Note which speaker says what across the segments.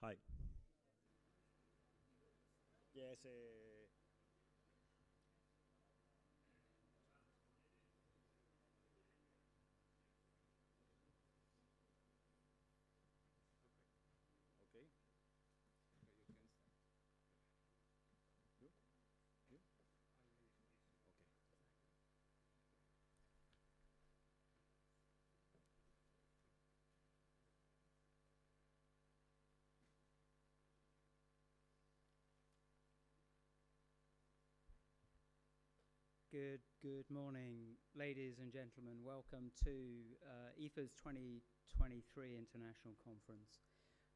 Speaker 1: Hi. Yes. Okay. You? You? Okay.
Speaker 2: Good morning, ladies and gentlemen. Welcome to EFA's 2023 International Conference.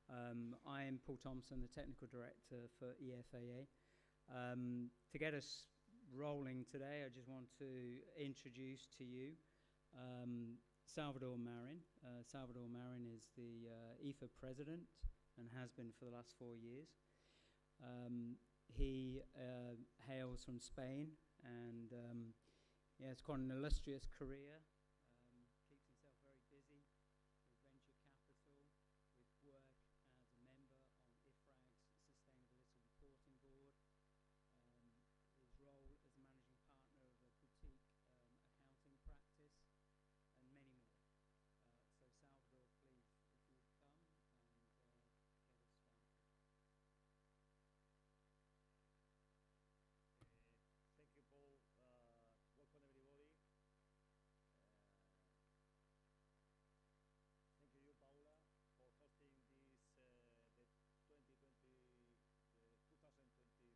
Speaker 2: I am Paul Thompson, the Technical Director for EFAA. To get us rolling today, I just want to introduce to you Salvador Marin. Salvador Marin is the EFA President and has been for the last 4 years. He hails from Spain and he has quite an illustrious career, keeps himself very busy with venture capital, with work as a member on IFRAG's Sustainability Reporting Board, his role as managing partner of a boutique accounting practice, and many more. So Salvador, please, if you would come and get us started.
Speaker 1: Thank you, Paul. Welcome, everybody. Thank you, Paula, for hosting this the 2023 IFA International Conference in the hometown of OCC. And since IFA was founded almost 30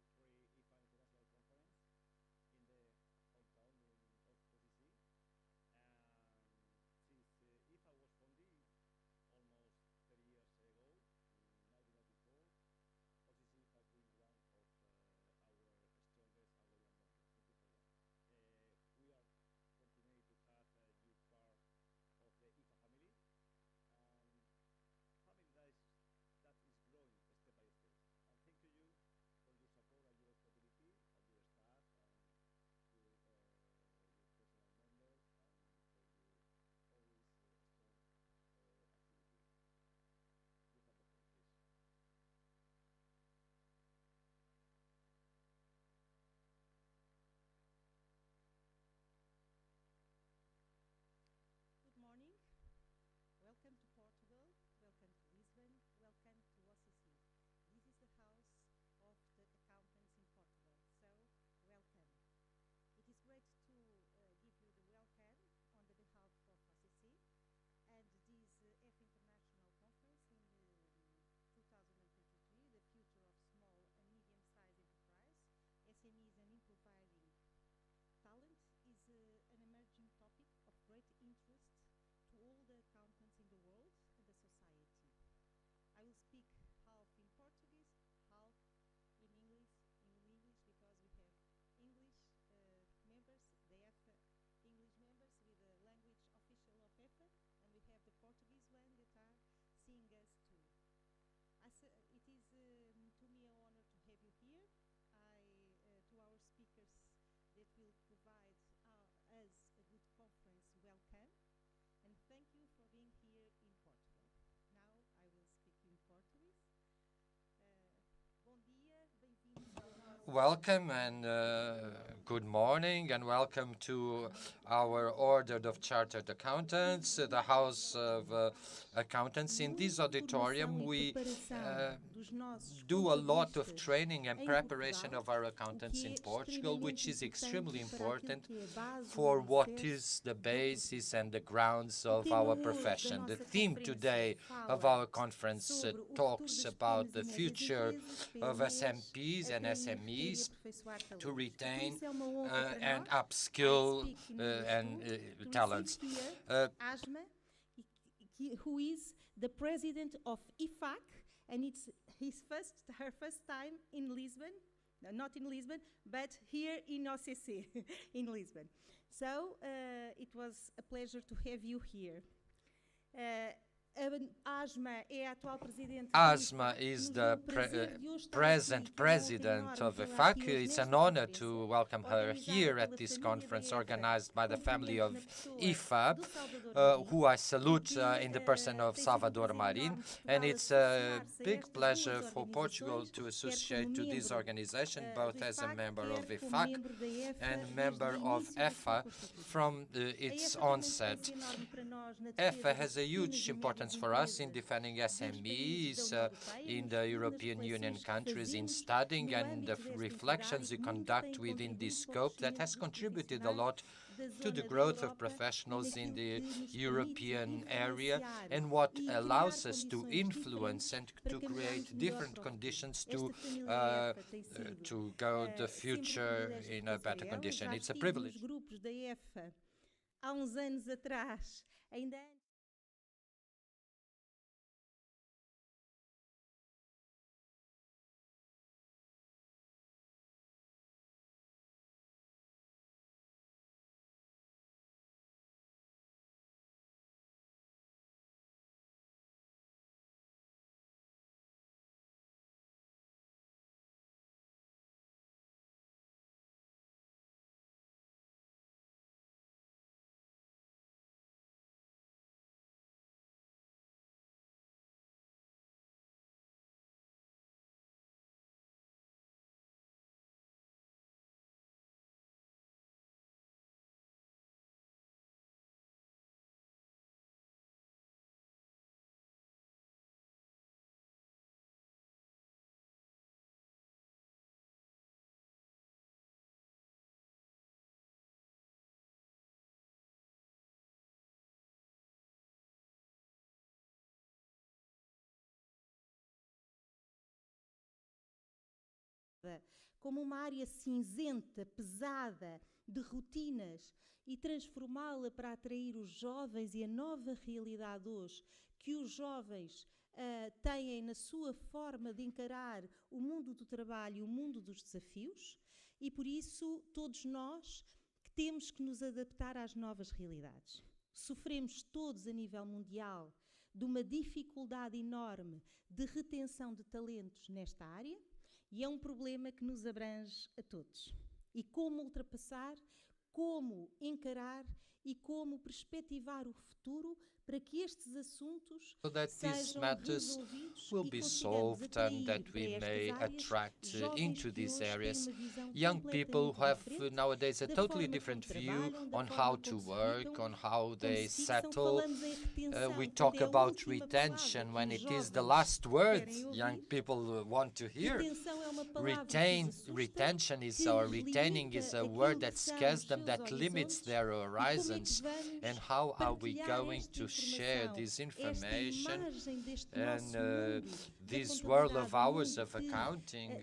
Speaker 1: years ago, in 1994, OCC has been one of our strongest and loyal members. Thank you for that. We are continuing to have you part of the IFA family, and family that is growing step by step. And thank you for your support and your stability and your staff and your personal members and for your always strong activity. You have the floor, please.
Speaker 3: Good morning. Welcome to Portugal. Welcome to Lisbon. Welcome to OCC. This is the house of the accountants in Portugal. So, welcome. It is great to give you the welcome on the behalf of OCC and this F International Conference in 2023, the future of small and medium-sized enterprise, SMEs and improvising talent is an emerging topic of great interest to all the accountants in the world and the society. I will speak half in Portuguese, half in English because we have English members, the EFA English members with the language official of EFA, and we have the Portuguese one that are seeing us too. It is to me an honor to have you here. To our speakers that will provide us a good conference, welcome, and thank you for being here in Portugal. Now I will speak in Portuguese. Bom dia, bem-vindos ao nosso...
Speaker 4: Welcome and good morning and welcome to our Order of Chartered Accountants, the House of Accountants. In this auditorium, we do a lot of training and preparation of our accountants in Portugal, which is extremely important for what is the basis and the grounds of our profession. The theme today of our conference talks about the future of SMPs and SMEs to retain and upskill and talents.
Speaker 3: Who is the president of IFAC, and it's her first time in Lisbon, not in Lisbon, but here in OCC, in Lisbon. So it was a pleasure to have you here.
Speaker 4: Asma is the present president of EFAA. It's an honor to welcome her here at this conference organized by the family of EFAA, who I salute in the person of Salvador Marin. And it's a big pleasure for Portugal to associate to this organization, both as a member of EFAC and member of EFA from its onset. EFA has a huge importance for us in defending SMEs in the European Union countries, in studying and the reflections we conduct within this scope that has contributed a lot to the growth of professionals in the European area, and what allows us to influence and to create different conditions to go the future in a better condition. It's a privilege.
Speaker 3: Como uma área cinzenta, pesada, de rotinas, e transformá-la para atrair os jovens e a nova realidade hoje que os jovens têm na sua forma de encarar o mundo do trabalho e o mundo dos desafios, e por isso todos nós que temos que nos adaptar às novas realidades. Sofremos todos a nível mundial de uma dificuldade enorme de retenção de talentos nesta área, e é um problema que nos abrange a todos. E como ultrapassar, como encarar e como perspectivar o futuro para que estes assuntos
Speaker 4: so that these matters will be solved and that we may attract into these areas young people who have nowadays a totally different view on how to work, on how they settle. We talk about retention when it is the last word young people want to hear. Retention is, or retaining is a word that scares them, that limits their horizons. And how are we going to share this information and this world of ours of accounting,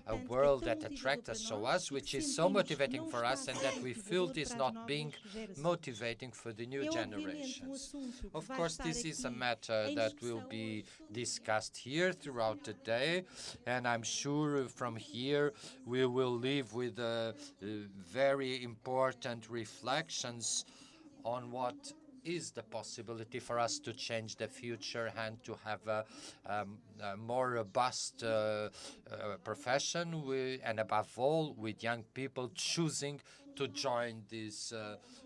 Speaker 4: a world that attracts us so us, which is so motivating for us and that we feel is not being motivating for the new generations. Of course, this is a matter that will be discussed here throughout the day, and I'm sure from here we will leave with very important reflections on what is the possibility for us to change the future and to have a more robust profession, and above all with young people choosing to join this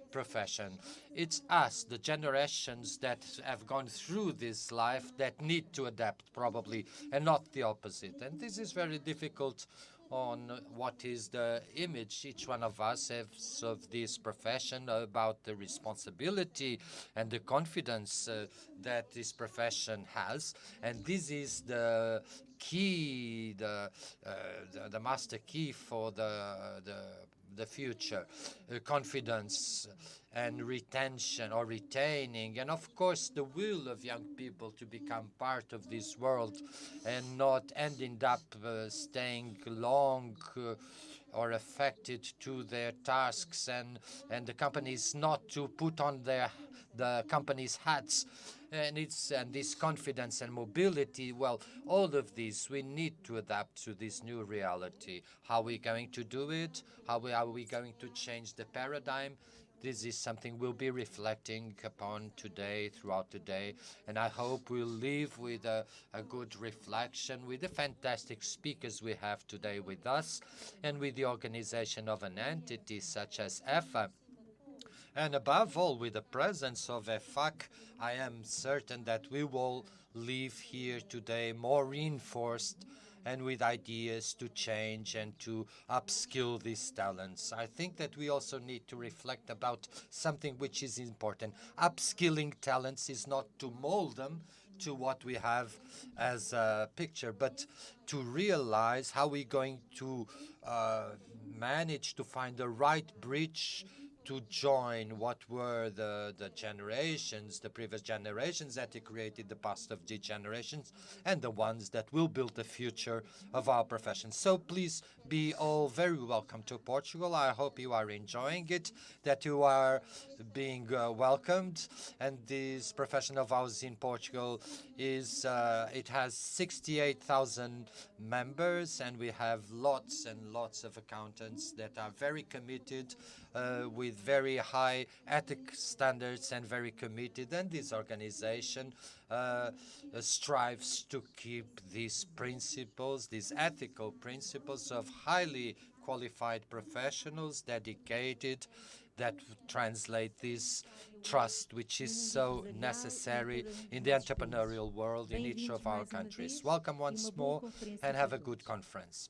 Speaker 4: profession. It's us, the generations that have gone through this life, that need to adapt probably, and not the opposite. And this is very difficult on what is the image each one of us has of this profession, about the responsibility and the confidence that this profession has. And this is the key, the master key for the future, confidence and retention or retaining, and of course the will of young people to become part of this world and not ending up staying long or affected to their tasks, and the companies not to put on the company's hats. And this confidence and mobility, well, all of this, we need to adapt to this new reality. How are we going to do it? How are we going to change the paradigm? This is something we'll be reflecting upon today, throughout the day, and I hope we'll leave with a good reflection with the fantastic speakers we have today with us and with the organization of an entity such as EFAA. And above all, with the presence of EFAC, I am certain that we will leave here today more reinforced and with ideas to change and to upskill these talents. I think that we also need to reflect about something which is important. Upskilling talents is not to mold them to what we have as a picture, but to realize how we're going to manage to find the right bridge to join what were the generations, the previous generations that created the past of the generations, and the ones that will build the future of our profession. So please be all very welcome to Portugal. I hope you are enjoying it, that you are being welcomed. And this profession of ours in Portugal is, it has 68,000 members, and we have lots and lots of accountants that are very committed with very high ethic standards and very committed, and this organization strives to keep these principles, these ethical principles of highly qualified professionals, dedicated, that translate this trust, which is so necessary in the entrepreneurial world in each of our countries. Welcome once more, and have a good conference.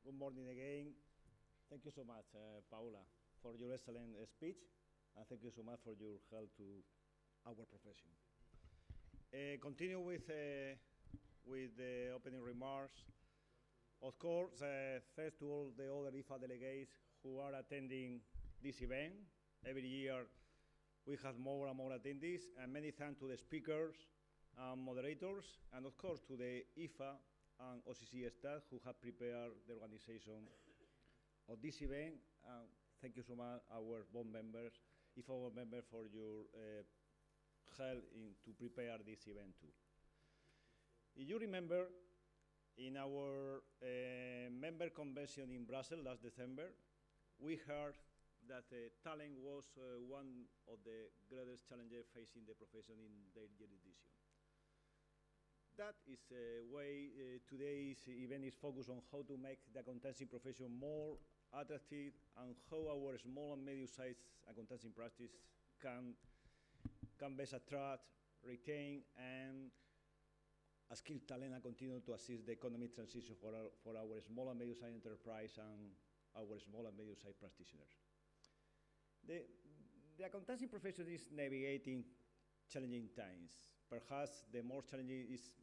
Speaker 1: Good morning again. Thank you so much, Paula, for your excellent speech, and thank you so much for your help to our profession. Continue with the opening remarks. Of course, thanks to all the other EFA delegates who are attending this event. Every year we have more and more attendees, and many thanks to the speakers and moderators, and of course to the EFA and OCC staff who have prepared the organization of this event. Thank you so much, our board members, EFA board members, for your help to prepare this event too. If you remember, in our member convention in Brussels last December, we heard that talent was one of the greatest challenges facing the profession in their jurisdiction. That is why today's event is focused on how to make the accountancy profession more attractive and how our small and medium-sized accountancy practice can best attract, retain, and skilled talent and continue to assist the economic transition for our small and medium-sized enterprise and our small and medium-sized practitioners. The accountancy profession is navigating challenging times. Perhaps the most challenging is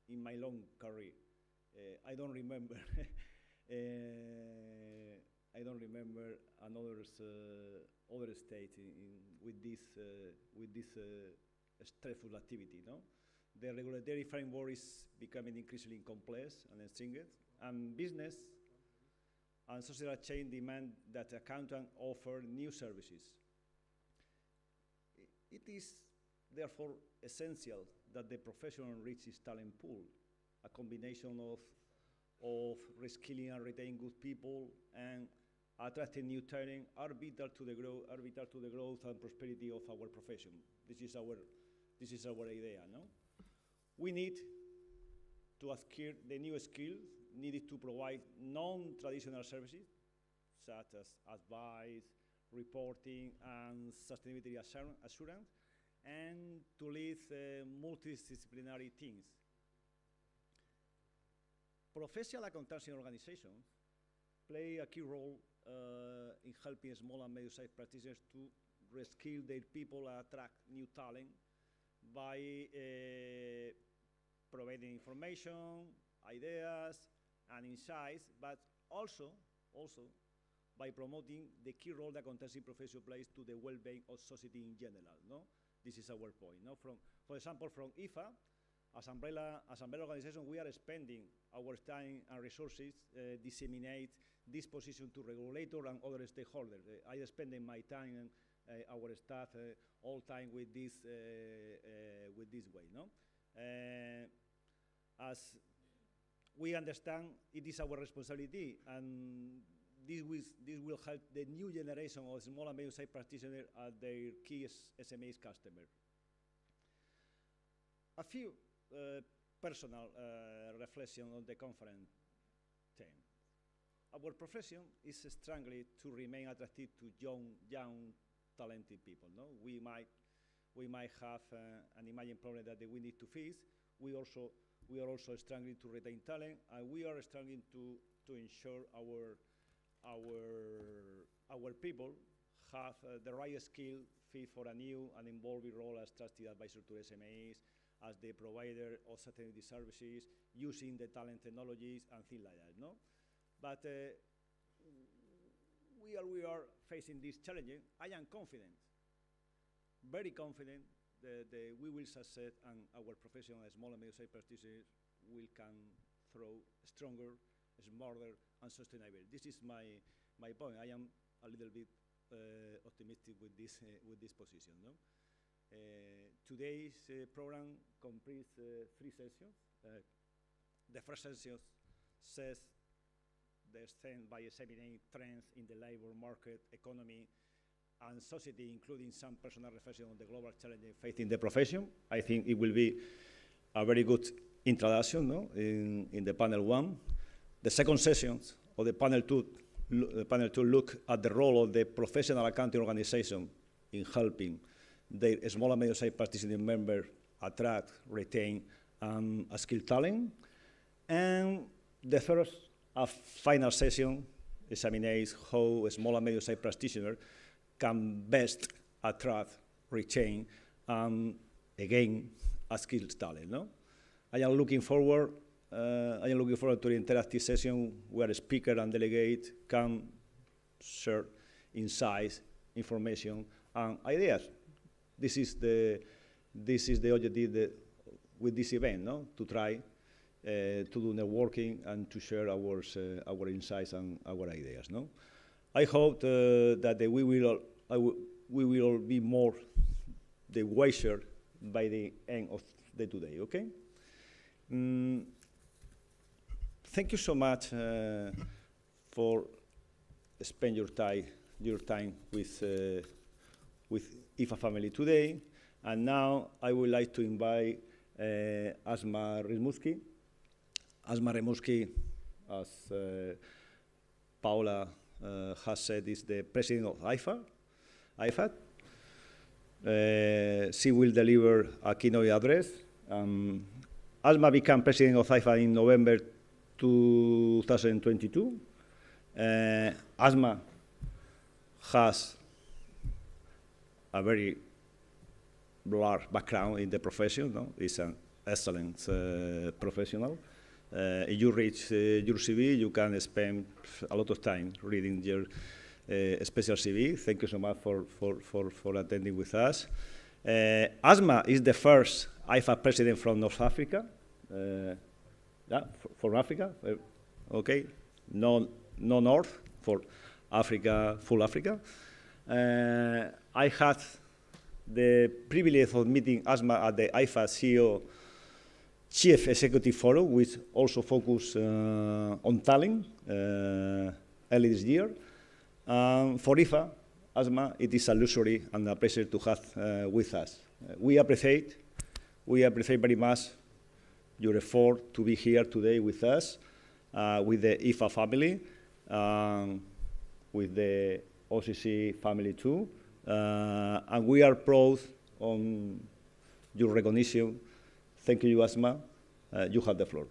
Speaker 1: in my long career. I don't remember another other state with this stressful activity. No, the regulatory framework is becoming increasingly complex and stringent, and business and social change demand that accountants offer new services. It is therefore essential that the profession enrich its talent pool. A combination of reskilling and retaining good people and attracting new talent are vital to the growth and prosperity of our profession. This is our idea, no? We need to acquire the new skills needed to provide non-traditional services such as advice, reporting, and sustainability assurance, and to lead multidisciplinary teams. Professional accountancy organizations play a key role in helping small and medium-sized practitioners to reskill their people and attract new talent by providing information, ideas, and insights, but also by promoting the key role the accountancy profession plays to the well-being of society in general. No, this is our point. No, for example, from EFAA, as umbrella organization, we are spending our time and resources disseminate this position to regulator and other stakeholders. I am spending my time and our staff all time with this way. No, as we understand, it is our responsibility, and this will help the new generation of small and medium-sized practitioners as their key SMEs customers. A few personal reflection on the conference theme. Our profession is strongly to remain attractive to young talented people. No, we might have an imagined problem that we need to face. We are also struggling to retain talent, and we are struggling to ensure our people have the right skill fit for a new and evolving role as trusted advisor to SMEs, as the provider of sustainability services, using the talent technologies and things like that. No, but we are facing this challenge. I am confident, very confident, that we will succeed, and our profession as small and medium-sized practitioners will come through stronger, smarter, and sustainable. This is my point. I am a little bit optimistic with this position. No? Today's program completes 3 sessions. The first session says the extent by examining trends in the labor market, economy, and society, including some personal reflection on the global challenges facing the profession. I think it will be a very good introduction, no, in the panel 1. The second session of the panel 2 look at the role of the professional accounting organization in helping their small and medium-sized participating members attract, retain, skilled talent. And the third final session examines how small and medium-sized practitioners can best attract, retain, again, a skilled talent. No, I am looking forward to the interactive session where a speaker and delegate can share insights, information, and ideas. This is the objective with this event, no? To try to do networking and to share our insights and our ideas. No, I hope that we will all be more the wiser by the end of the today. Okay. Thank you so much for spend your time with EFAA family today. And now I would like to invite Asma Rimouski. Asma Rimouski, as Paula has said, is the president of EFAA. She will deliver a keynote address. Asma became president of EFAA in November 2022. Asma has a very large background in the profession. No? He's an excellent professional. If you read your CV, you can spend a lot of time reading your special CV. Thank you so much for attending with us. Asma is the first EFAA president from North Africa. From Africa, okay. No North, for Africa, full Africa. I had the privilege of meeting Asma at the EFAA CEO Chief Executive Forum, which also focused on talent early this year. For EFAA, Asma, it is a luxury and a pleasure to have with us. We appreciate very much your effort to be here today with us, with the EFAA family, with the OCC family too. And we are proud on your recognition. Thank you, Asma. You have the floor.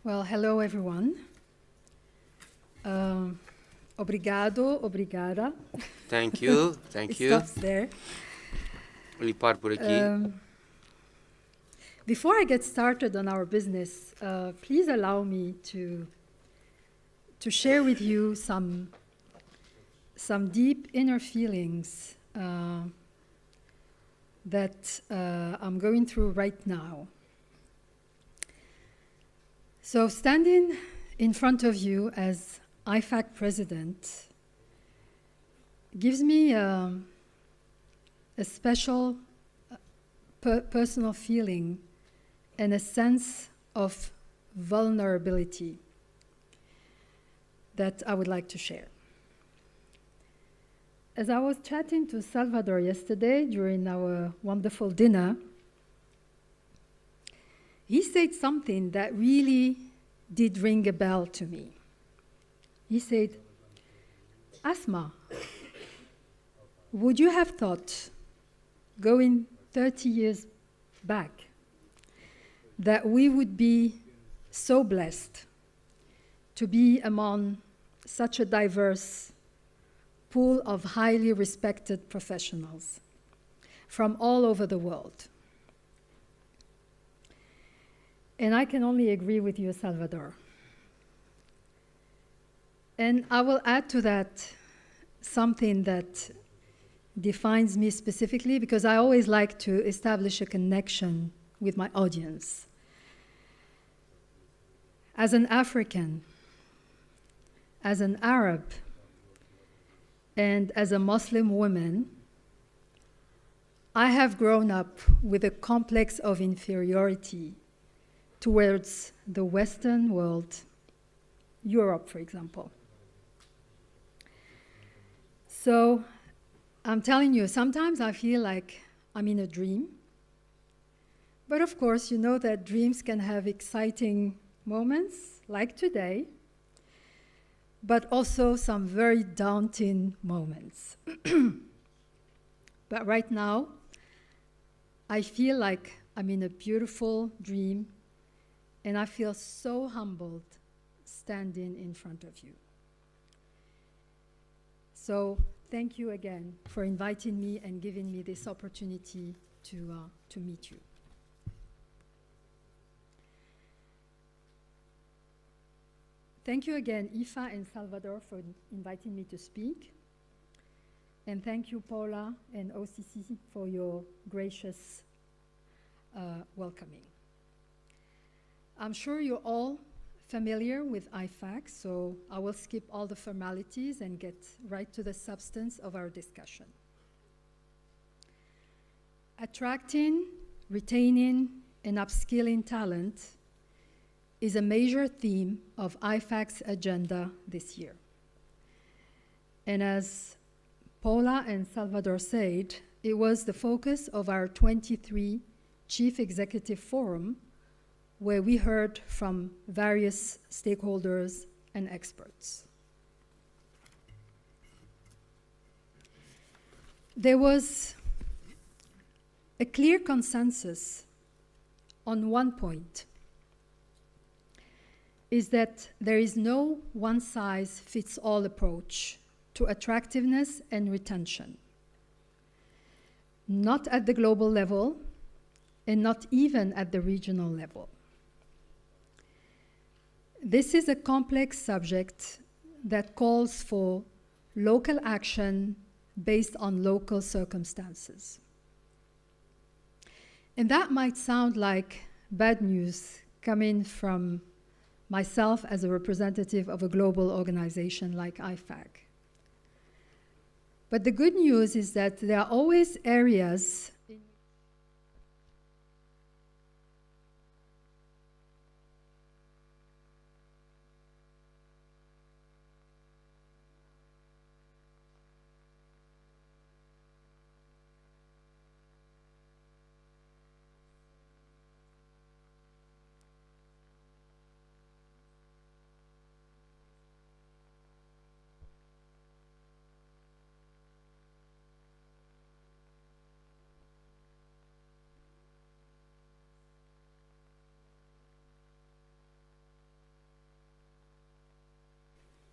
Speaker 5: Well, hello, everyone. Obrigado, obrigada.
Speaker 6: Thank you, thank
Speaker 5: It
Speaker 6: you.
Speaker 5: stops there.
Speaker 6: Ele para por aqui.
Speaker 5: Before I get started on our business, please allow me to share with you some deep inner feelings that I'm going through right now. So standing in front of you as IFAC president gives me a special personal feeling and a sense of vulnerability that I would like to share. As I was chatting to Salvador yesterday during our wonderful dinner, he said something that really did ring a bell to me. He said, Asma, would you have thought, going 30 years back, that we would be so blessed to be among such a diverse pool of highly respected professionals from all over the world? And I can only agree with you, Salvador. And I will add to that something that defines me specifically, because I always like to establish a connection with my audience. As an African, as an Arab, and as a Muslim woman, I have grown up with a complex of inferiority towards the Western world, Europe, for example. So I'm telling you, sometimes I feel like I'm in a dream. But of course, you know that dreams can have exciting moments, like today, but also some very daunting moments. But right now, I feel like I'm in a beautiful dream, and I feel so humbled standing in front of you. So thank you again for inviting me and giving me this opportunity to meet you. Thank you again, Aoife and Salvador, for inviting me to speak. And thank you, Paula and OCC, for your gracious welcoming. I'm sure you're all familiar with IFAC, so I will skip all the formalities and get right to the substance of our discussion. Attracting, retaining, and upskilling talent is a major theme of IFAC's agenda this year. And as Paula and Salvador said, it was the focus of our 23 Chief Executive Forum, where we heard from various stakeholders and experts. There was a clear consensus on one point, is that there is no one-size-fits-all approach to attractiveness and retention, not at the global level and not even at the regional level. This is a complex subject that calls for local action based on local circumstances. And that might sound like bad news coming from myself as a representative of a global organization like IFAC. But the good news is that there are always areas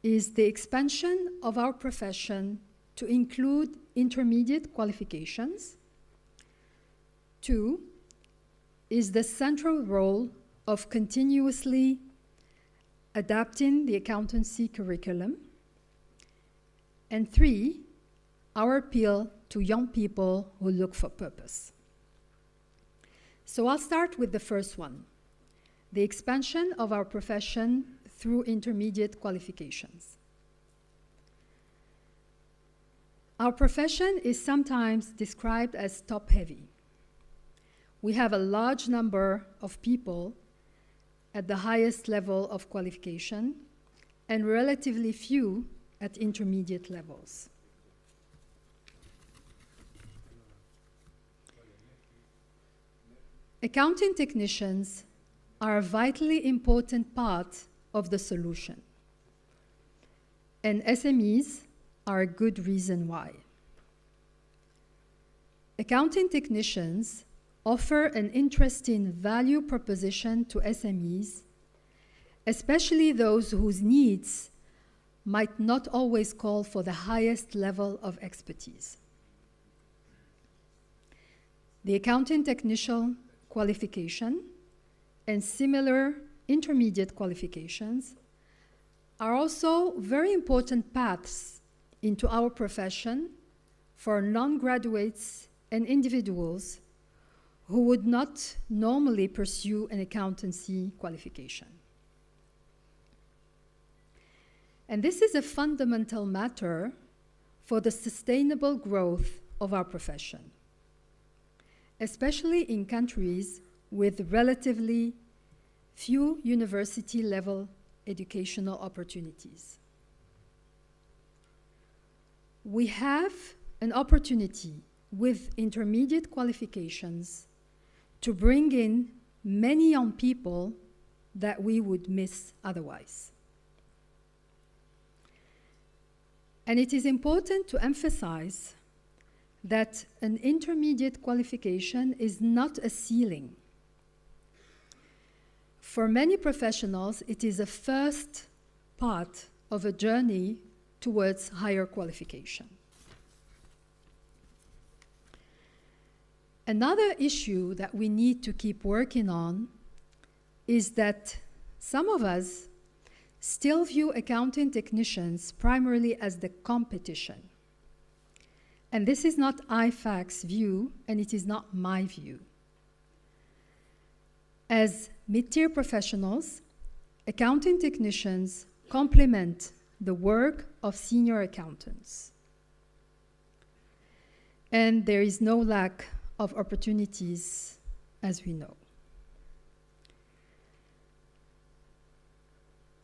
Speaker 5: is the expansion of our profession to include intermediate qualifications. 2 is the central role of continuously adapting the accountancy curriculum. And 3, our appeal to young people who look for purpose. So I'll start with the first one, the expansion of our profession through intermediate qualifications. Our profession is sometimes described as top-heavy. We have a large number of people at the highest level of qualification and relatively few at intermediate levels. Accounting technicians are a vitally important part of the solution, and SMEs are a good reason why. Accounting technicians offer an interesting value proposition to SMEs, especially those whose needs might not always call for the highest level of expertise. The accounting technician qualification and similar intermediate qualifications are also very important paths into our profession for non-graduates and individuals who would not normally pursue an accountancy qualification. And this is a fundamental matter for the sustainable growth of our profession, especially in countries with relatively few university-level educational opportunities. We have an opportunity with intermediate qualifications to bring in many young people that we would miss otherwise. And it is important to emphasize that an intermediate qualification is not a ceiling. For many professionals, it is a first part of a journey towards higher qualification. Another issue that we need to keep working on is that some of us still view accounting technicians primarily as the competition. And this is not IFAC's view, and it is not my view. As mid-tier professionals, accounting technicians complement the work of senior accountants. And there is no lack of opportunities, as we know.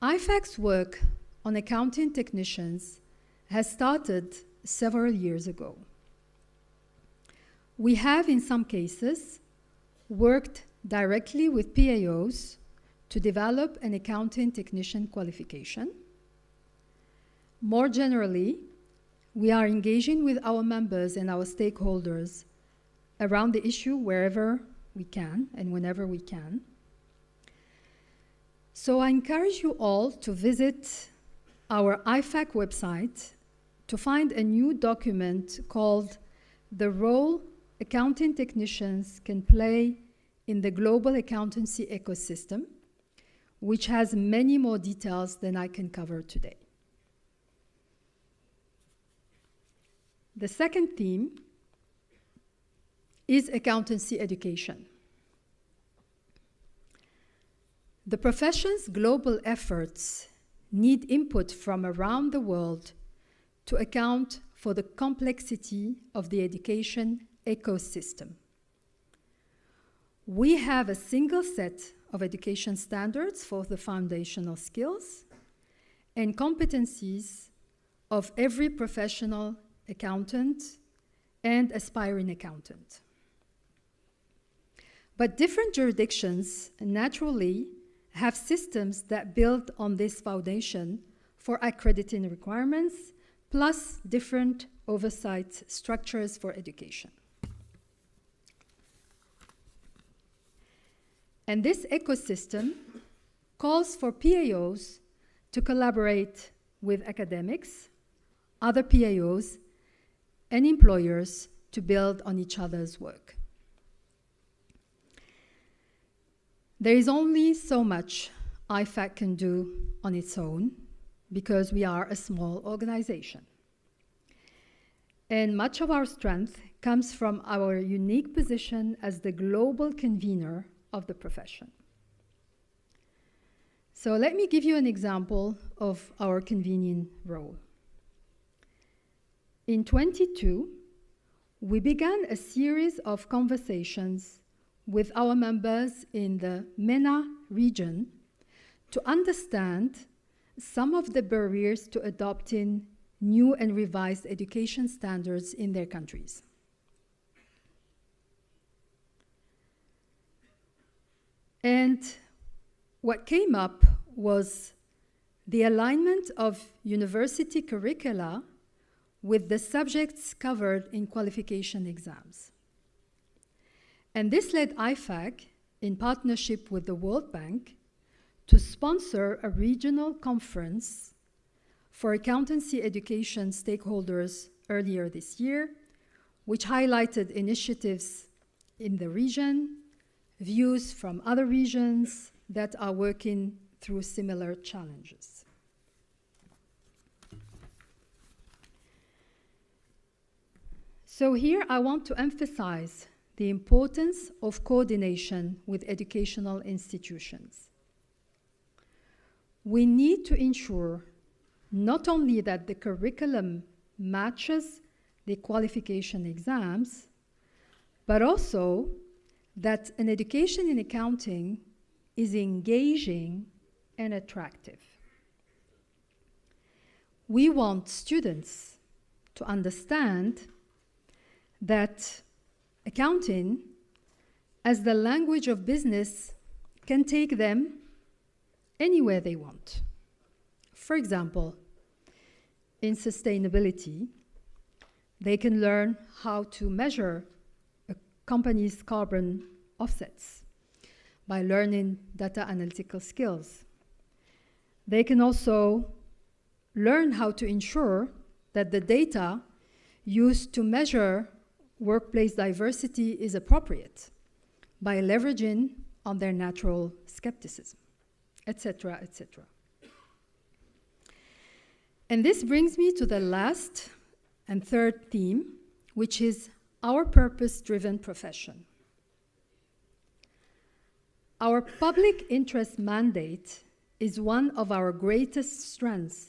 Speaker 5: IFAC's work on accounting technicians has started several years ago. We have, in some cases, worked directly with PAOs to develop an accounting technician qualification. More generally, we are engaging with our members and our stakeholders around the issue wherever we can and whenever we can. So I encourage you all to visit our IFAC website to find a new document called The Role Accounting Technicians Can Play in the Global Accountancy Ecosystem, which has many more details than I can cover today. The second theme is accountancy education. The profession's global efforts need input from around the world to account for the complexity of the education ecosystem. We have a single set of education standards for the foundational skills and competencies of every professional accountant and aspiring accountant. But different jurisdictions naturally have systems that build on this foundation for accrediting requirements, plus different oversight structures for education. And this ecosystem calls for PAOs to collaborate with academics, other PAOs, and employers to build on each other's work. There is only so much IFAC can do on its own because we are a small organization. And much of our strength comes from our unique position as the global convener of the profession. So let me give you an example of our convening role. In 2022, we began a series of conversations with our members in the MENA region to understand some of the barriers to adopting new and revised education standards in their countries. And what came up was the alignment of university curricula with the subjects covered in qualification exams. And this led IFAC, in partnership with the World Bank, to sponsor a regional conference for accountancy education stakeholders earlier this year, which highlighted initiatives in the region, views from other regions that are working through similar challenges. So here I want to emphasize the importance of coordination with educational institutions. We need to ensure not only that the curriculum matches the qualification exams, but also that an education in accounting is engaging and attractive. We want students to understand that accounting, as the language of business, can take them anywhere they want. For example, in sustainability, they can learn how to measure a company's carbon offsets by learning data analytical skills. They can also learn how to ensure that the data used to measure workplace diversity is appropriate by leveraging on their natural skepticism, etc., etc. And this brings me to the last and third theme, which is our purpose-driven profession. Our public interest mandate is one of our greatest strengths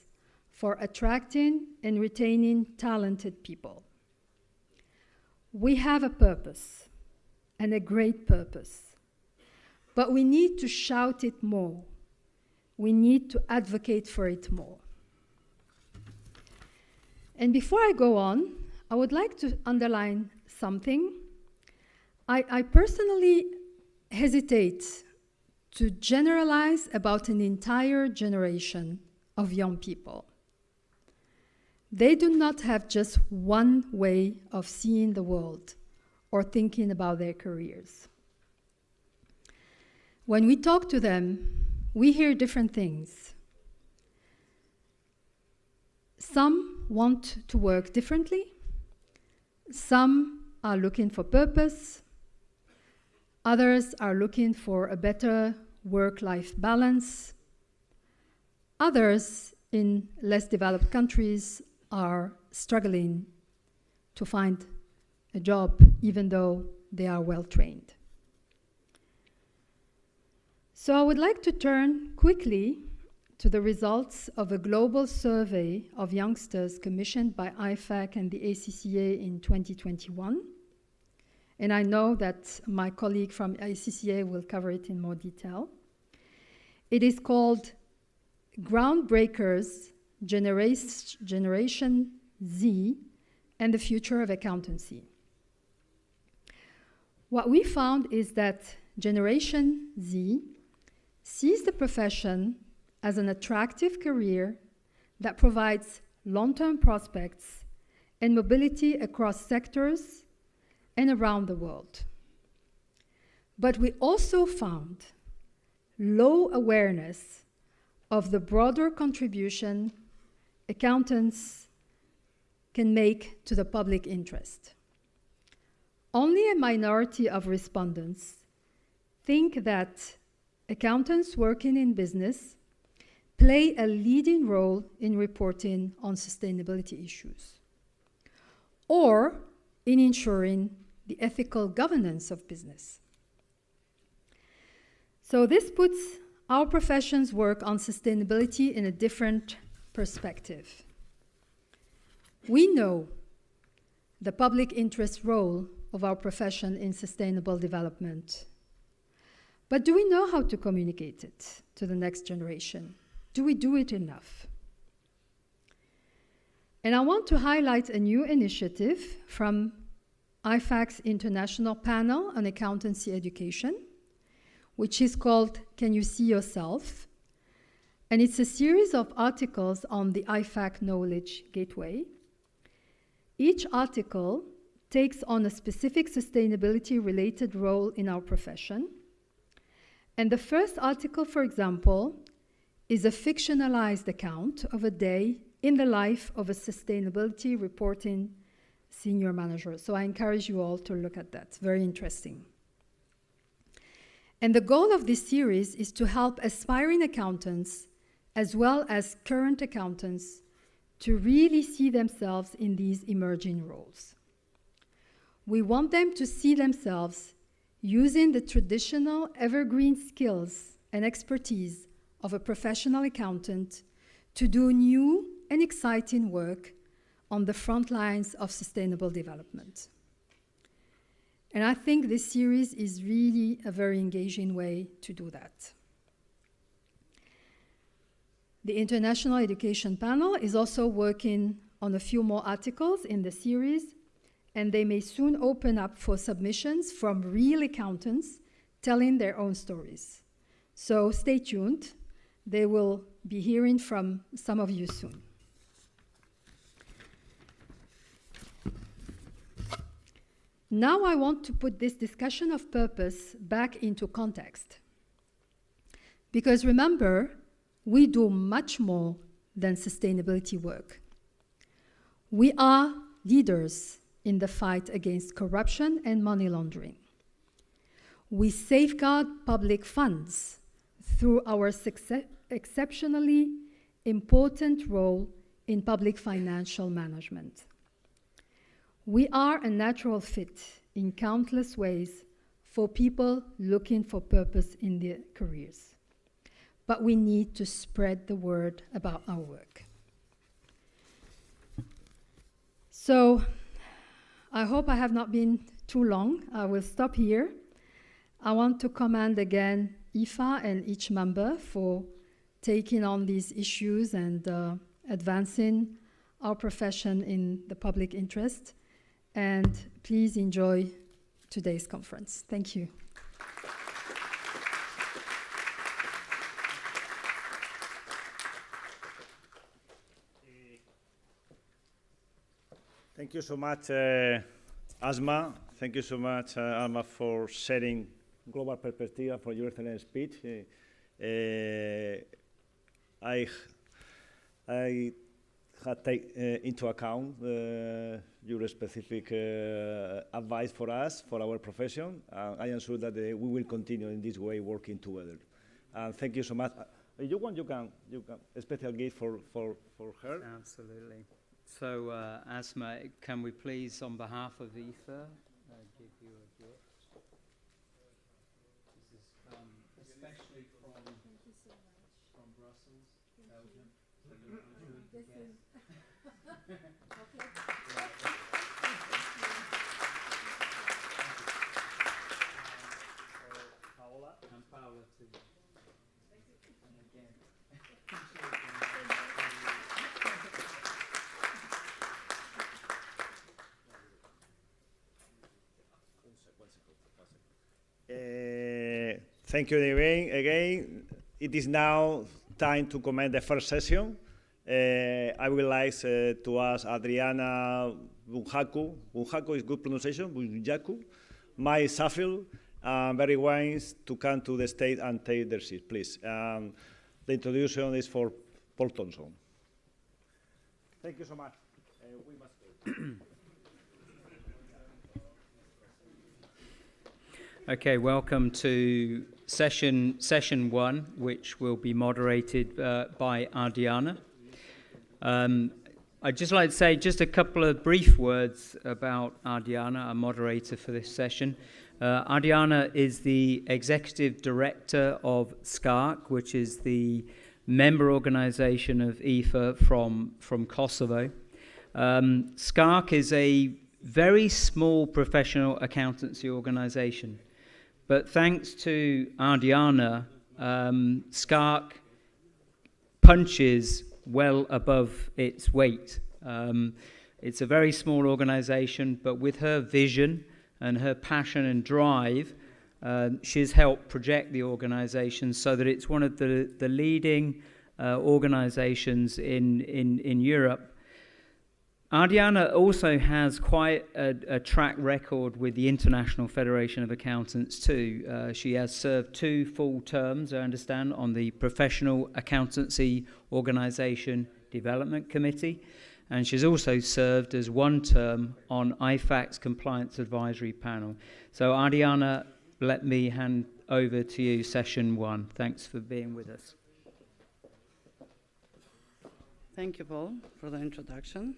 Speaker 5: for attracting and retaining talented people. We have a purpose, and a great purpose, but we need to shout it more. We need to advocate for it more. And before I go on, I would like to underline something. I personally hesitate to generalize about an entire generation of young people. They do not have just one way of seeing the world or thinking about their careers. When we talk to them, we hear different things. Some want to work differently. Some are looking for purpose. Others are looking for a better work-life balance. Others in less developed countries are struggling to find a job even though they are well trained. So I would like to turn quickly to the results of a global survey of youngsters commissioned by IFAC and the ACCA in 2021. And I know that my colleague from ACCA will cover it in more detail. It is called Groundbreakers, Generation Z and the Future of Accountancy. What we found is that Generation Z sees the profession as an attractive career that provides long-term prospects and mobility across sectors and around the world. But we also found low awareness of the broader contribution accountants can make to the public interest. Only a minority of respondents think that accountants working in business play a leading role in reporting on sustainability issues or in ensuring the ethical governance of business. So this puts our profession's work on sustainability in a different perspective. We know the public interest role of our profession in sustainable development. But do we know how to communicate it to the next generation? Do we do it enough? And I want to highlight a new initiative from IFAC's International Panel on Accountancy Education, which is called Can You See Yourself? And it's a series of articles on the IFAC Knowledge Gateway. Each article takes on a specific sustainability-related role in our profession. And the first article, for example, is a fictionalized account of a day in the life of a sustainability reporting senior manager. So I encourage you all to look at that. It's very interesting. And the goal of this series is to help aspiring accountants as well as current accountants to really see themselves in these emerging roles. We want them to see themselves using the traditional evergreen skills and expertise of a professional accountant to do new and exciting work on the front lines of sustainable development. And I think this series is really a very engaging way to do that. The International Education Panel is also working on a few more articles in the series, and they may soon open up for submissions from real accountants telling their own stories. So stay tuned. They will be hearing from some of you soon. Now I want to put this discussion of purpose back into context. Because remember, we do much more than sustainability work. We are leaders in the fight against corruption and money laundering. We safeguard public funds through our exceptionally important role in public financial management. We are a natural fit in countless ways for people looking for purpose in their careers. But we need to spread the word about our work. So I hope I have not been too long. I will stop here. I want to commend again EFAA and each member for taking on these issues and advancing our profession in the public interest. And please enjoy today's conference. Thank you.
Speaker 1: Thank you so much, Asma. Thank you so much, Alma, for sharing global perspective for your excellent speech. I had taken into account your specific advice for us, for our profession. I am sure that we will continue in this way, working together. Thank you so much. If you want, you can a special gift for her.
Speaker 2: Absolutely. So, Asma, can we please, on behalf of EFAA, give you a gift? This is especially from Brussels, Belgium. So you
Speaker 1: Paola.
Speaker 2: And Paola too. And again.
Speaker 1: Thank you again. It is now time to commence the first session. I would like to ask Adriana Bunjaku is good pronunciation, Bunjaku, Mai Safil, Barry Wines to come to the stage and take their seat, please. The introduction is for Paul Thompson. Thank you so much. We must go.
Speaker 2: Okay, welcome to session one, which will be moderated by Ardiana. I'd just like to say just a couple of brief words about Ardiana, our moderator for this session. Ardiana is the Executive Director of SCARC, which is the member organization of EFAA from Kosovo. SCARC is a very small professional accountancy organization, but thanks to Ardiana, SCARC punches well above its weight. It's a very small organization, but with her vision and her passion and drive, she's helped project the organization so that it's one of the leading organizations in Europe. Ardiana also has quite a track record with the International Federation of Accountants too. She has served 2 full terms, I understand, on the Professional Accountancy Organization Development Committee, and she's also served as 1 term on IFAC's Compliance Advisory Panel. So Ardiana, let me hand over to you, session 1. Thanks for being with us.
Speaker 7: Thank you, Paul, for the introduction.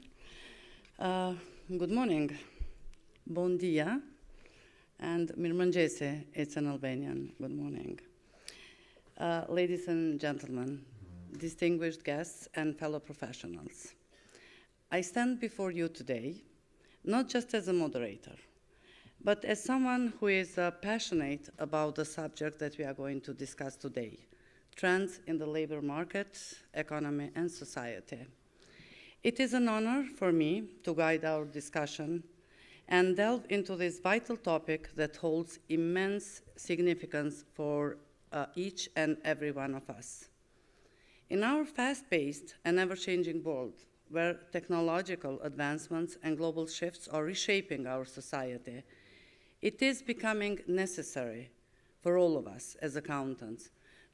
Speaker 7: Good morning, bon dia, and mirëmëngjesi, it's an Albanian. Good morning. Ladies and gentlemen, distinguished guests and fellow professionals, I stand before you today not just as a moderator, but as someone who is passionate about the subject that we are going to discuss today, trends in the labor market, economy, and society. It is an honor for me to guide our discussion and delve into this vital topic that holds immense significance for each and every one of us. In our fast-paced and ever-changing world, where technological advancements and global shifts are reshaping our society, it is becoming necessary for all of us as accountants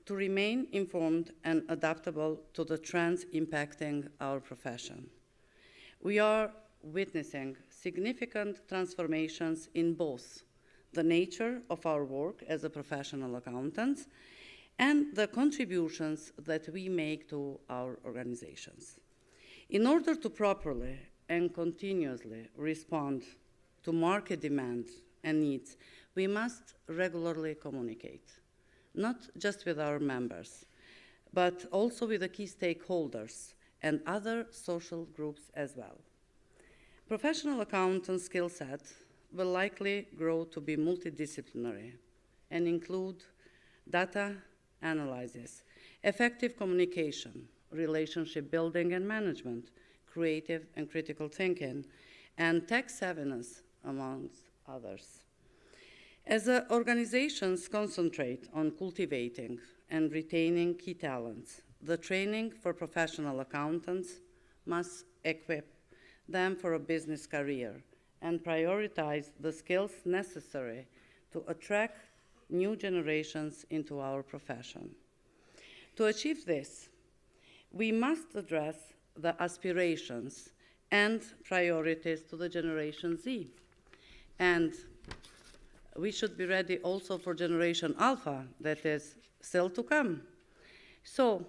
Speaker 7: to remain informed and adaptable to the trends impacting our profession. We are witnessing significant transformations in both the nature of our work as a professional accountants and the contributions that we make to our organizations. In order to properly and continuously respond to market demands and needs, we must regularly communicate, not just with our members, but also with the key stakeholders and other social groups as well. Professional accountant skill set will likely grow to be multidisciplinary and include data analysis, effective communication, relationship building and management, creative and critical thinking, and tech savviness, amongst others. As organizations concentrate on cultivating and retaining key talents, the training for professional accountants must equip them for a business career and prioritize the skills necessary to attract new generations into our profession. To achieve this, we must address the aspirations and priorities to the Generation Z, and we should be ready also for Generation Alpha, that is still to come. So,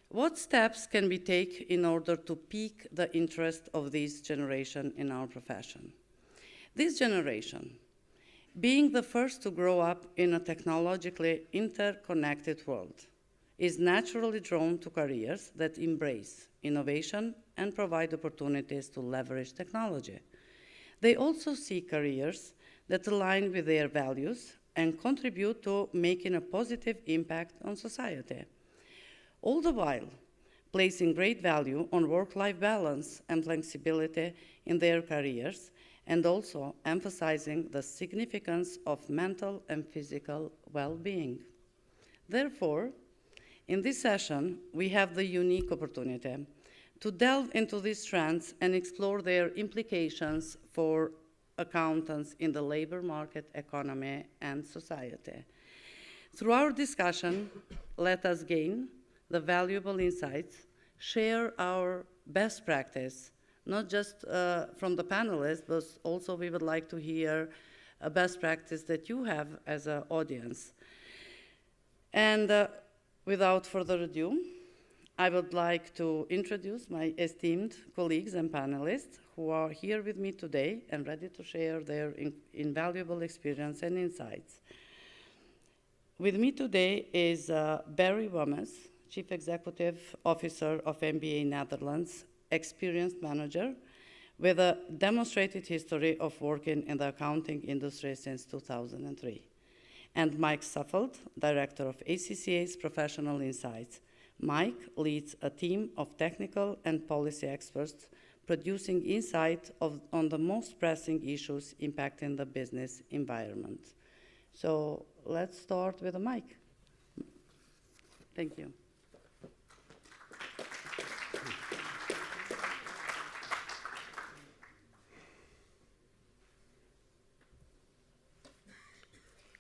Speaker 7: what steps can we take in order to pique the interest of this generation in our profession? This generation, being the first to grow up in a technologically interconnected world, is naturally drawn to careers that embrace innovation and provide opportunities to leverage technology. They also seek careers that align with their values and contribute to making a positive impact on society, all the while placing great value on work-life balance and flexibility in their careers, and also emphasizing the significance of mental and physical well-being. Therefore, in this session, we have the unique opportunity to delve into these trends and explore their implications for accountants in the labor market, economy, and society. Through our discussion, let us gain the valuable insights, share our best practice, not just from the panelists, but also we would like to hear a best practice that you have as an audience. And without further ado, I would like to introduce my esteemed colleagues and panelists who are here with me today and ready to share their invaluable experience and insights. With me today is Barry Wammes, Chief Executive Officer of MBA Netherlands, experienced manager with a demonstrated history of working in the accounting industry since 2003. And Mike Suffold, Director of ACCA's Professional Insights. Mike leads a team of technical and policy experts producing insight on the most pressing issues impacting the business environment. So let's start with Mike. Thank you.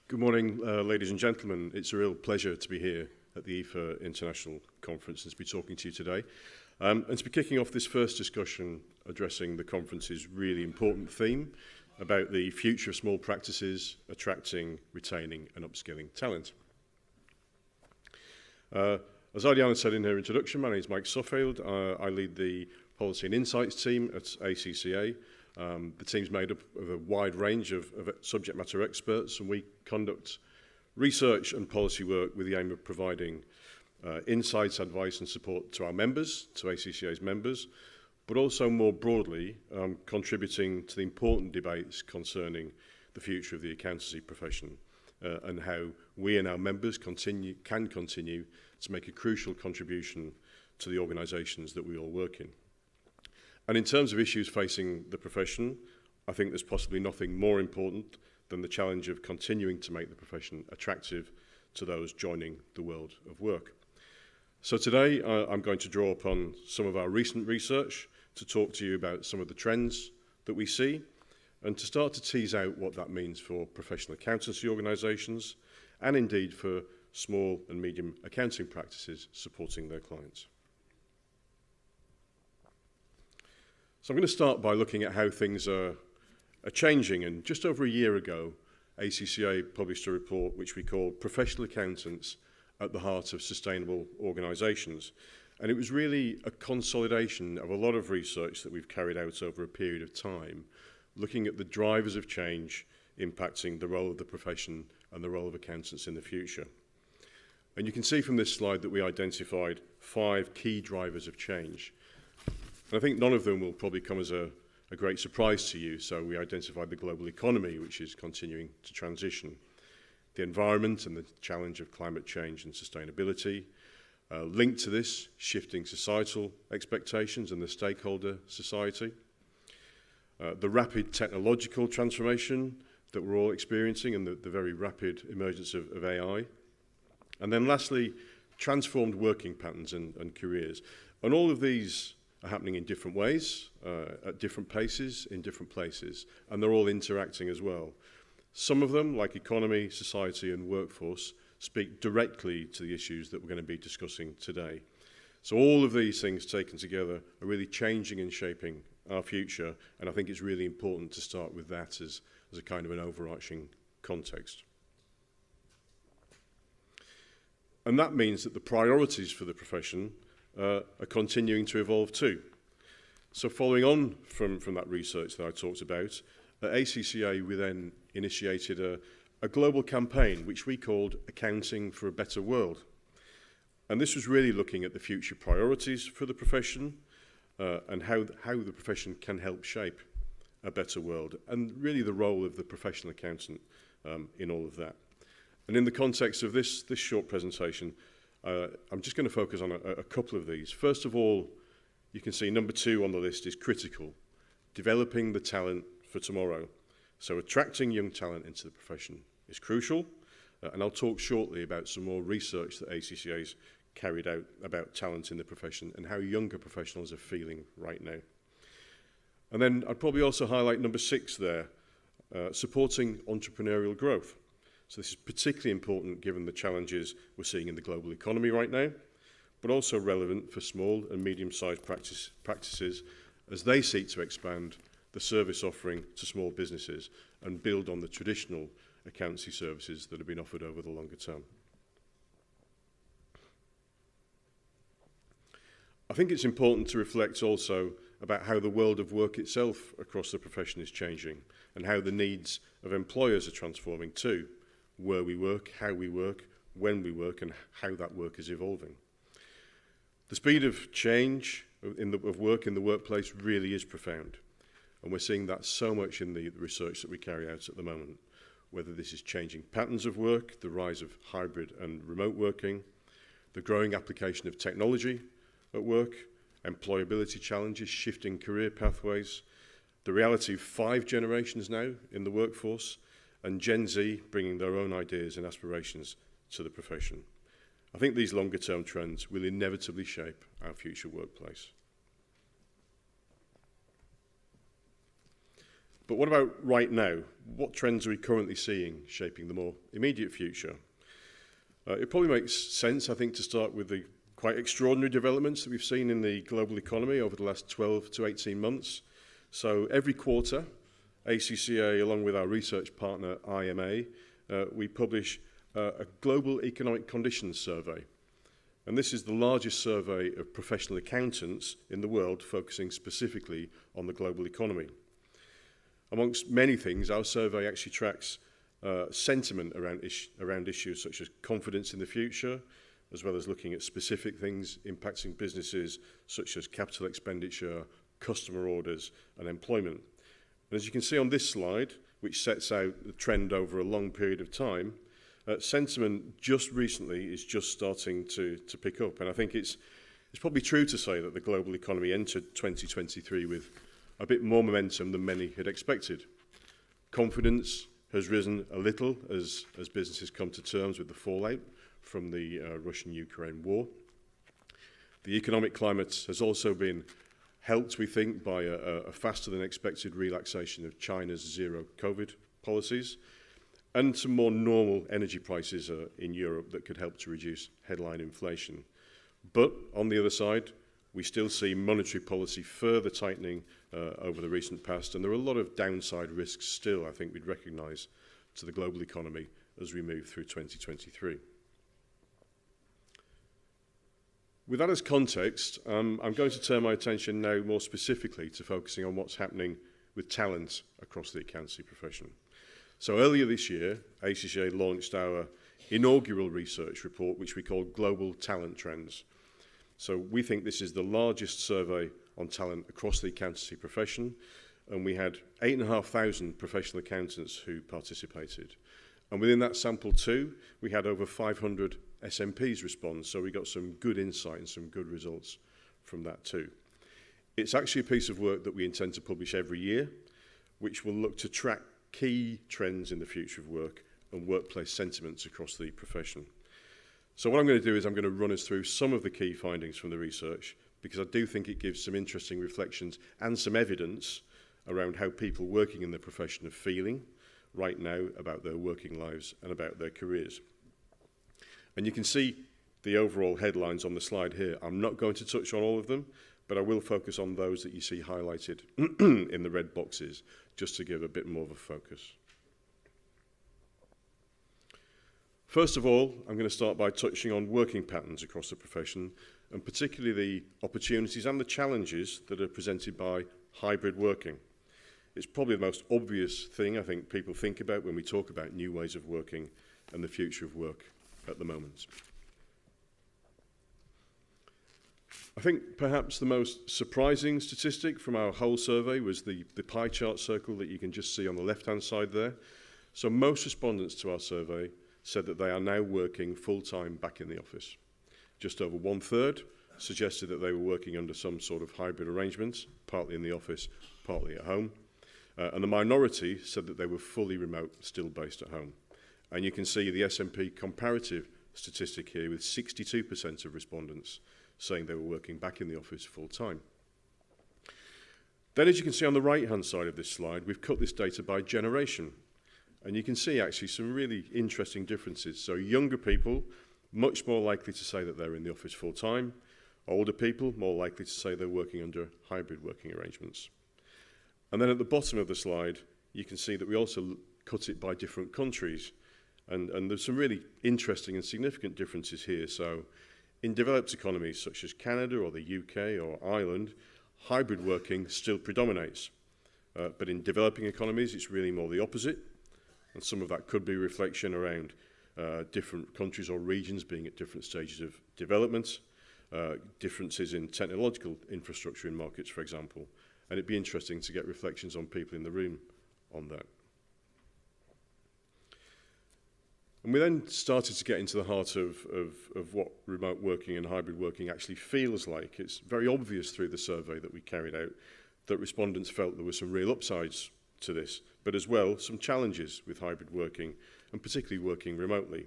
Speaker 8: Good morning, ladies and gentlemen. It's a real pleasure to be here at the EFAA International Conference and to be talking to you today. And to be kicking off this first discussion addressing the conference's really important theme about the future of small practices, attracting, retaining and upskilling talent. As Ariana said in her introduction, my name is Mike Suffield. I lead the Policy and Insights team at ACCA. The team's made up of a wide range of subject matter experts, and we conduct research and policy work with the aim of providing insights, advice and support to our members, to ACCA's members, but also more broadly contributing to the important debates concerning the future of the accountancy profession and how we and our members can continue to make a crucial contribution to the organisations that we all work in. And in terms of issues facing the profession, I think there's possibly nothing more important than the challenge of continuing to make the profession attractive to those joining the world of work. So today I'm going to draw upon some of our recent research to talk to you about some of the trends that we see and to start to tease out what that means for professional accountancy organisations and indeed for small and medium accounting practices supporting their clients. So I'm going to start by looking at how things are changing. And just over a year ago, ACCA published a report which we called Professional Accountants at the Heart of Sustainable Organisations. And it was really a consolidation of a lot of research that we've carried out over a period of time, looking at the drivers of change impacting the role of the profession and the role of accountants in the future. And you can see from this slide that we identified 5 key drivers of change. And I think none of them will probably come as a great surprise to you. So we identified the global economy, which is continuing to transition, the environment and the challenge of climate change and sustainability, linked to this, shifting societal expectations and the stakeholder society, the rapid technological transformation that we're all experiencing and the very rapid emergence of AI, and then lastly, transformed working patterns and careers. And all of these are happening in different ways, at different paces, in different places, and they're all interacting as well. Some of them, like economy, society and workforce, speak directly to the issues that we're going to be discussing today. So all of these things taken together are really changing and shaping our future, and I think it's really important to start with that as a kind of an overarching context. And that means that the priorities for the profession are continuing to evolve too. So following on from that research that I talked about, at ACCA we then initiated a global campaign which we called Accounting for a Better World. And this was really looking at the future priorities for the profession and how the profession can help shape a better world, and really the role of the professional accountant in all of that. And in the context of this short presentation, I'm just going to focus on a couple of these. First of all, you can see number 2 on the list is critical, developing the talent for tomorrow. So attracting young talent into the profession is crucial, and I'll talk shortly about some more research that ACCA's carried out about talent in the profession and how younger professionals are feeling right now. And then I'd probably also highlight number 6 there, supporting entrepreneurial growth. So this is particularly important given the challenges we're seeing in the global economy right now, but also relevant for small and medium-sized practices as they seek to expand the service offering to small businesses and build on the traditional accountancy services that have been offered over the longer term. I think it's important to reflect also about how the world of work itself across the profession is changing and how the needs of employers are transforming too, where we work, how we work, when we work, and how that work is evolving. The speed of change of work in the workplace really is profound, and we're seeing that so much in the research that we carry out at the moment, whether this is changing patterns of work, the rise of hybrid and remote working, the growing application of technology at work, employability challenges, shifting career pathways, the reality of 5 generations now in the workforce, and Gen Z bringing their own ideas and aspirations to the profession. I think these longer term trends will inevitably shape our future workplace. But what about right now? What trends are we currently seeing shaping the more immediate future? It probably makes sense, I think, to start with the quite extraordinary developments that we've seen in the global economy over the last 12 to 18 months. So every quarter, ACCA, along with our research partner IMA, we publish a global economic conditions survey. And this is the largest survey of professional accountants in the world, focusing specifically on the global economy. Amongst many things, our survey actually tracks sentiment around issues such as confidence in the future, as well as looking at specific things impacting businesses such as capital expenditure, customer orders, and employment. And as you can see on this slide, which sets out the trend over a long period of time, sentiment just recently is just starting to pick up. And I think it's probably true to say that the global economy entered 2023 with a bit more momentum than many had expected. Confidence has risen a little as businesses come to terms with the fallout from the Russian-Ukraine war. The economic climate has also been helped, we think, by a faster than expected relaxation of China's zero COVID policies and some more normal energy prices in Europe that could help to reduce headline inflation. But on the other side, we still see monetary policy further tightening over the recent past, and there are a lot of downside risks still, I think we'd recognise, to the global economy as we move through 2023. With that as context, I'm going to turn my attention now more specifically to focusing on what's happening with talent across the accountancy profession. So earlier this year, ACCA launched our inaugural research report, which we call Global Talent Trends. So we think this is the largest survey on talent across the accountancy profession, and we had 8,500 professional accountants who participated. And within that sample too, we had over 500 SMPs respond, so we got some good insight and some good results from that too. It's actually a piece of work that we intend to publish every year, which will look to track key trends in the future of work and workplace sentiments across the profession. So what I'm going to do is I'm going to run us through some of the key findings from the research, because I do think it gives some interesting reflections and some evidence around how people working in the profession are feeling right now about their working lives and about their careers. And you can see the overall headlines on the slide here. I'm not going to touch on all of them, but I will focus on those that you see highlighted in the red boxes, just to give a bit more of a focus. First of all, I'm going to start by touching on working patterns across the profession, and particularly the opportunities and the challenges that are presented by hybrid working. It's probably the most obvious thing I think people think about when we talk about new ways of working and the future of work at the moment. I think perhaps the most surprising statistic from our whole survey was the pie chart circle that you can just see on the left-hand side there. So most respondents to our survey said that they are now working full-time back in the office. Just over 1/3 suggested that they were working under some sort of hybrid arrangements, partly in the office, partly at home. And the minority said that they were fully remote, still based at home. And you can see the S&P comparative statistic here with 62% of respondents saying they were working back in the office full-time. Then, as you can see on the right-hand side of this slide, we've cut this data by generation. And you can see actually some really interesting differences. So younger people much more likely to say that they're in the office full time. Older people, more likely to say they're working under hybrid working arrangements. And then at the bottom of the slide, you can see that we also cut it by different countries. And there's some really interesting and significant differences here. So in developed economies such as Canada or the UK or Ireland, hybrid working still predominates. But in developing economies, it's really more the opposite. And some of that could be a reflection around different countries or regions being at different stages of development, differences in technological infrastructure in markets, for example. And it'd be interesting to get reflections on people in the room on that. And we then started to get into the heart of what remote working and hybrid working actually feels like. It's very obvious through the survey that we carried out that respondents felt there were some real upsides to this, but as well some challenges with hybrid working, and particularly working remotely.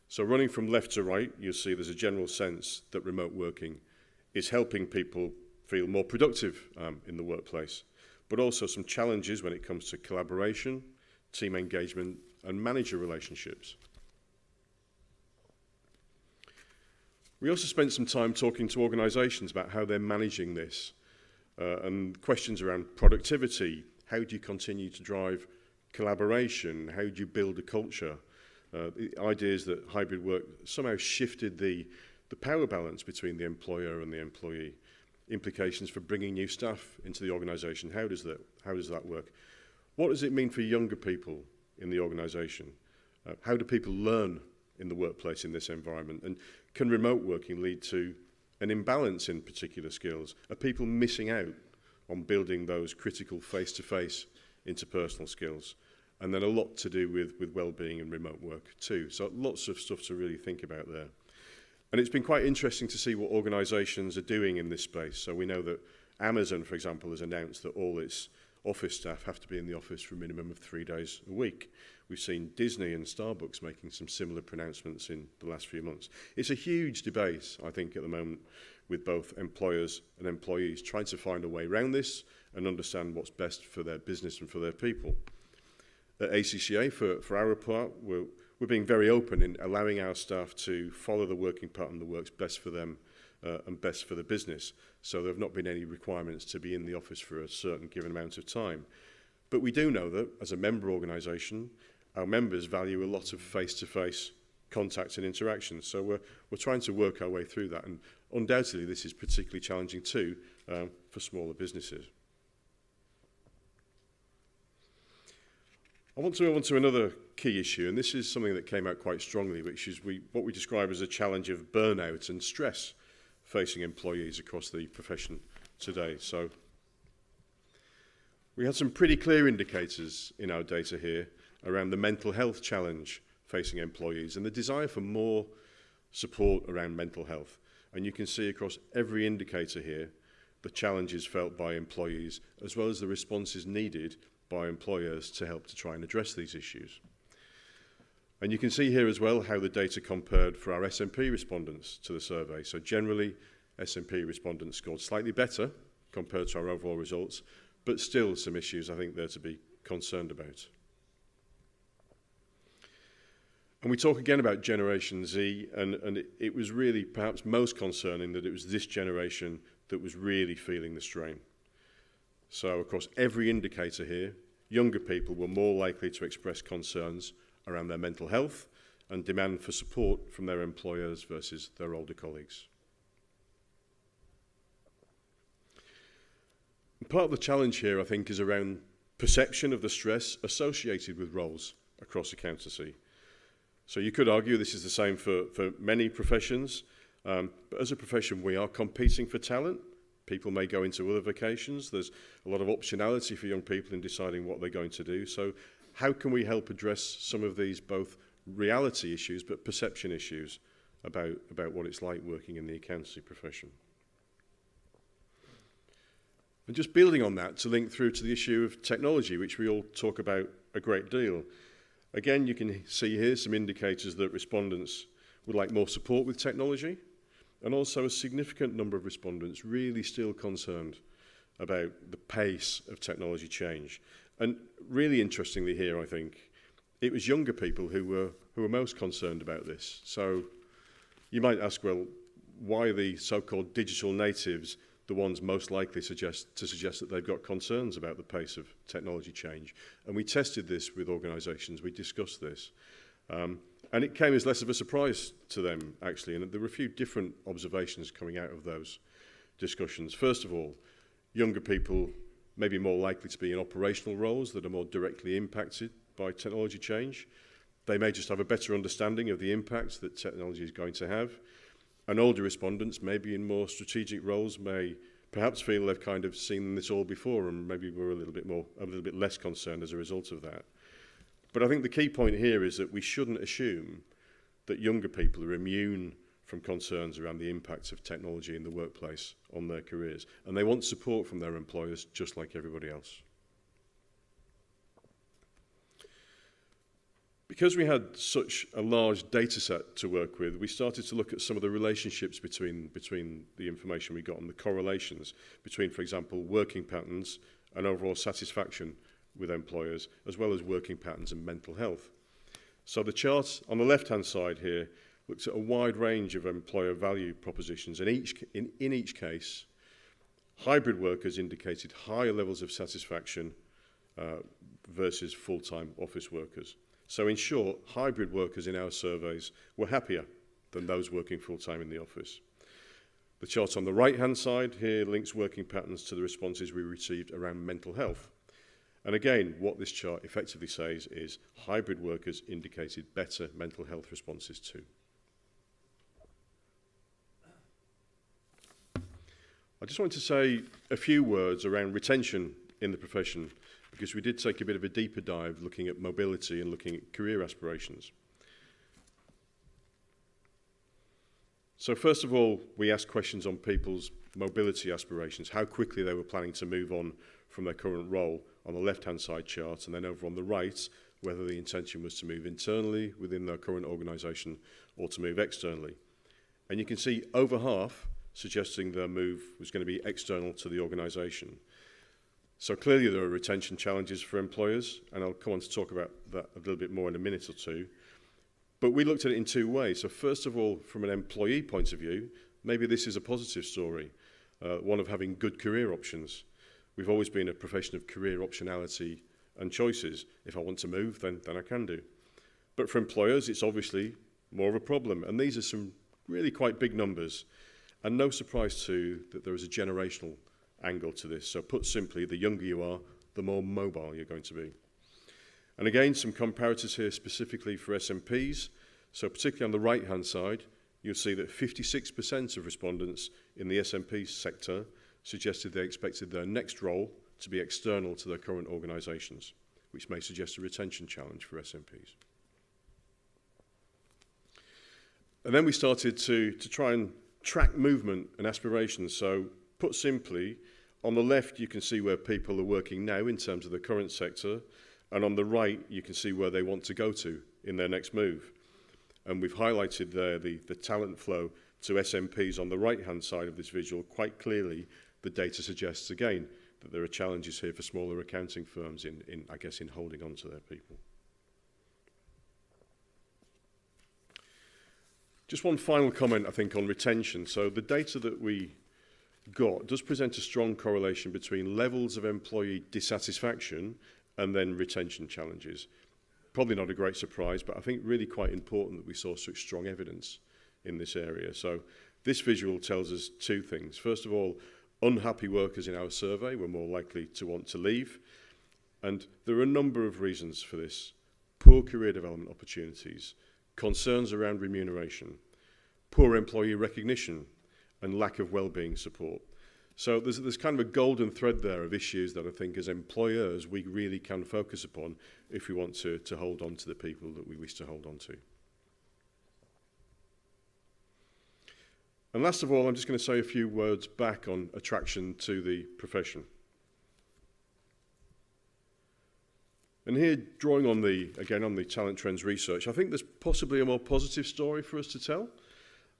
Speaker 8: So running from left to right, you'll see there's a general sense that remote working is helping people feel more productive in the workplace, but also some challenges when it comes to collaboration, team engagement, and manager relationships. We also spent some time talking to organisations about how they're managing this, and questions around productivity. How do you continue to drive collaboration? How do you build a culture? The idea is that hybrid work somehow shifted the power balance between the employer and the employee. Implications for bringing new staff into the organisation. How does that work? What does it mean for younger people in the organisation? How do people learn in the workplace in this environment? And can remote working lead to an imbalance in particular skills? Are people missing out on building those critical face-to-face interpersonal skills? And then a lot to do with well-being and remote work too. So lots of stuff to really think about there. And it's been quite interesting to see what organisations are doing in this space. So we know that Amazon, for example, has announced that all its office staff have to be in the office for a minimum of 3 days a week. We've seen Disney and Starbucks making some similar pronouncements in the last few months. It's a huge debate, I think, at the moment, with both employers and employees, trying to find a way around this and understand what's best for their business and for their people. At ACCA, for our part, we're being very open in allowing our staff to follow the working pattern that works best for them and best for the business. So there have not been any requirements to be in the office for a certain given amount of time. But we do know that as a member organisation, our members value a lot of face-to-face contact and interaction. So we're trying to work our way through that. And undoubtedly, this is particularly challenging too for smaller businesses. I want to move on to another key issue, and this is something that came out quite strongly, which is what we describe as a challenge of burnout and stress facing employees across the profession today. So we had some pretty clear indicators in our data here around the mental health challenge facing employees and the desire for more support around mental health. And you can see across every indicator here the challenges felt by employees as well as the responses needed by employers to help to try and address these issues. And you can see here as well how the data compared for our SNP respondents to the survey. So generally, SNP respondents scored slightly better compared to our overall results, but still some issues I think there to be concerned about. And we talk again about Generation Z, and it was really perhaps most concerning that it was this generation that was really feeling the strain. So across every indicator here, younger people were more likely to express concerns around their mental health and demand for support from their employers versus their older colleagues. And part of the challenge here, I think, is around perception of the stress associated with roles across accountancy. So you could argue this is the same for many professions, but as a profession we are competing for talent. People may go into other vocations. There's a lot of optionality for young people in deciding what they're going to do. So how can we help address some of these both reality issues but perception issues about what it's like working in the accountancy profession? And just building on that to link through to the issue of technology, which we all talk about a great deal. Again, you can see here some indicators that respondents would like more support with technology, and also a significant number of respondents really still concerned about the pace of technology change. And really interestingly here, I think, it was younger people who were most concerned about this. So You might ask, well, why are the so-called digital natives the ones most likely to suggest that they've got concerns about the pace of technology change? And we tested this with organisations, we discussed this. And it came as less of a surprise to them, actually, and there were a few different observations coming out of those discussions. First of all, younger people may be more likely to be in operational roles that are more directly impacted by technology change. They may just have a better understanding of the impact that technology is going to have. And older respondents, maybe in more strategic roles, may perhaps feel they've kind of seen this all before and maybe were a little bit less concerned as a result of that. But I think the key point here is that we shouldn't assume that younger people are immune from concerns around the impacts of technology in the workplace on their careers. And they want support from their employers just like everybody else. Because we had such a large data set to work with, we started to look at some of the relationships between the information we got and the correlations between, for example, working patterns and overall satisfaction with employers, as well as working patterns and mental health. So the chart on the left-hand side here looks at a wide range of employer value propositions. In each case, hybrid workers indicated higher levels of satisfaction versus full-time office workers. So in short, hybrid workers in our surveys were happier than those working full-time in the office. The chart on the right-hand side here links working patterns to the responses we received around mental health. And again, what this chart effectively says is hybrid workers indicated better mental health responses too. I just want to say a few words around retention in the profession, because we did take a bit of a deeper dive looking at mobility and looking at career aspirations. So first of all, we asked questions on people's mobility aspirations, how quickly they were planning to move on from their current role on the left-hand side chart, and then over on the right, whether the intention was to move internally within their current organisation or to move externally. And you can see over half suggesting their move was going to be external to the organisation. So clearly there are retention challenges for employers, and I'll come on to talk about that a little bit more in a minute or two. But we looked at it in two ways. So first of all, from an employee point of view, maybe this is a positive story, one of having good career options. We've always been a profession of career optionality and choices. If I want to move, then I can do. But for employers, it's obviously more of a problem. And these are some really quite big numbers. And no surprise too that there is a generational angle to this. So put simply, the younger you are, the more mobile you're going to be. And again, some comparators here specifically for SMPs. So particularly on the right-hand side, you'll see that 56% of respondents in the SMP sector suggested they expected their next role to be external to their current organisations, which may suggest a retention challenge for SMPs. And then we started to try and track movement and aspirations. So put simply, on the left you can see where people are working now in terms of the current sector, and on the right you can see where they want to go to in their next move. And we've highlighted there the talent flow to SMPs on the right-hand side of this visual. Quite clearly, the data suggests again that there are challenges here for smaller accounting firms in holding on to their people. Just one final comment, I think, on retention. So the data that we got does present a strong correlation between levels of employee dissatisfaction and then retention challenges. Probably not a great surprise, but I think really quite important that we saw such strong evidence in this area. So this visual tells us two things. First of all, unhappy workers in our survey were more likely to want to leave. And there are a number of reasons for this. Poor career development opportunities, concerns around remuneration, poor employee recognition, and lack of well-being support. So there's kind of a golden thread there of issues that I think as employers we really can focus upon if we want to hold on to the people that we wish to hold on to. And last of all, I'm just going to say a few words back on attraction to the profession. And here, drawing on the talent trends research, I think there's possibly a more positive story for us to tell.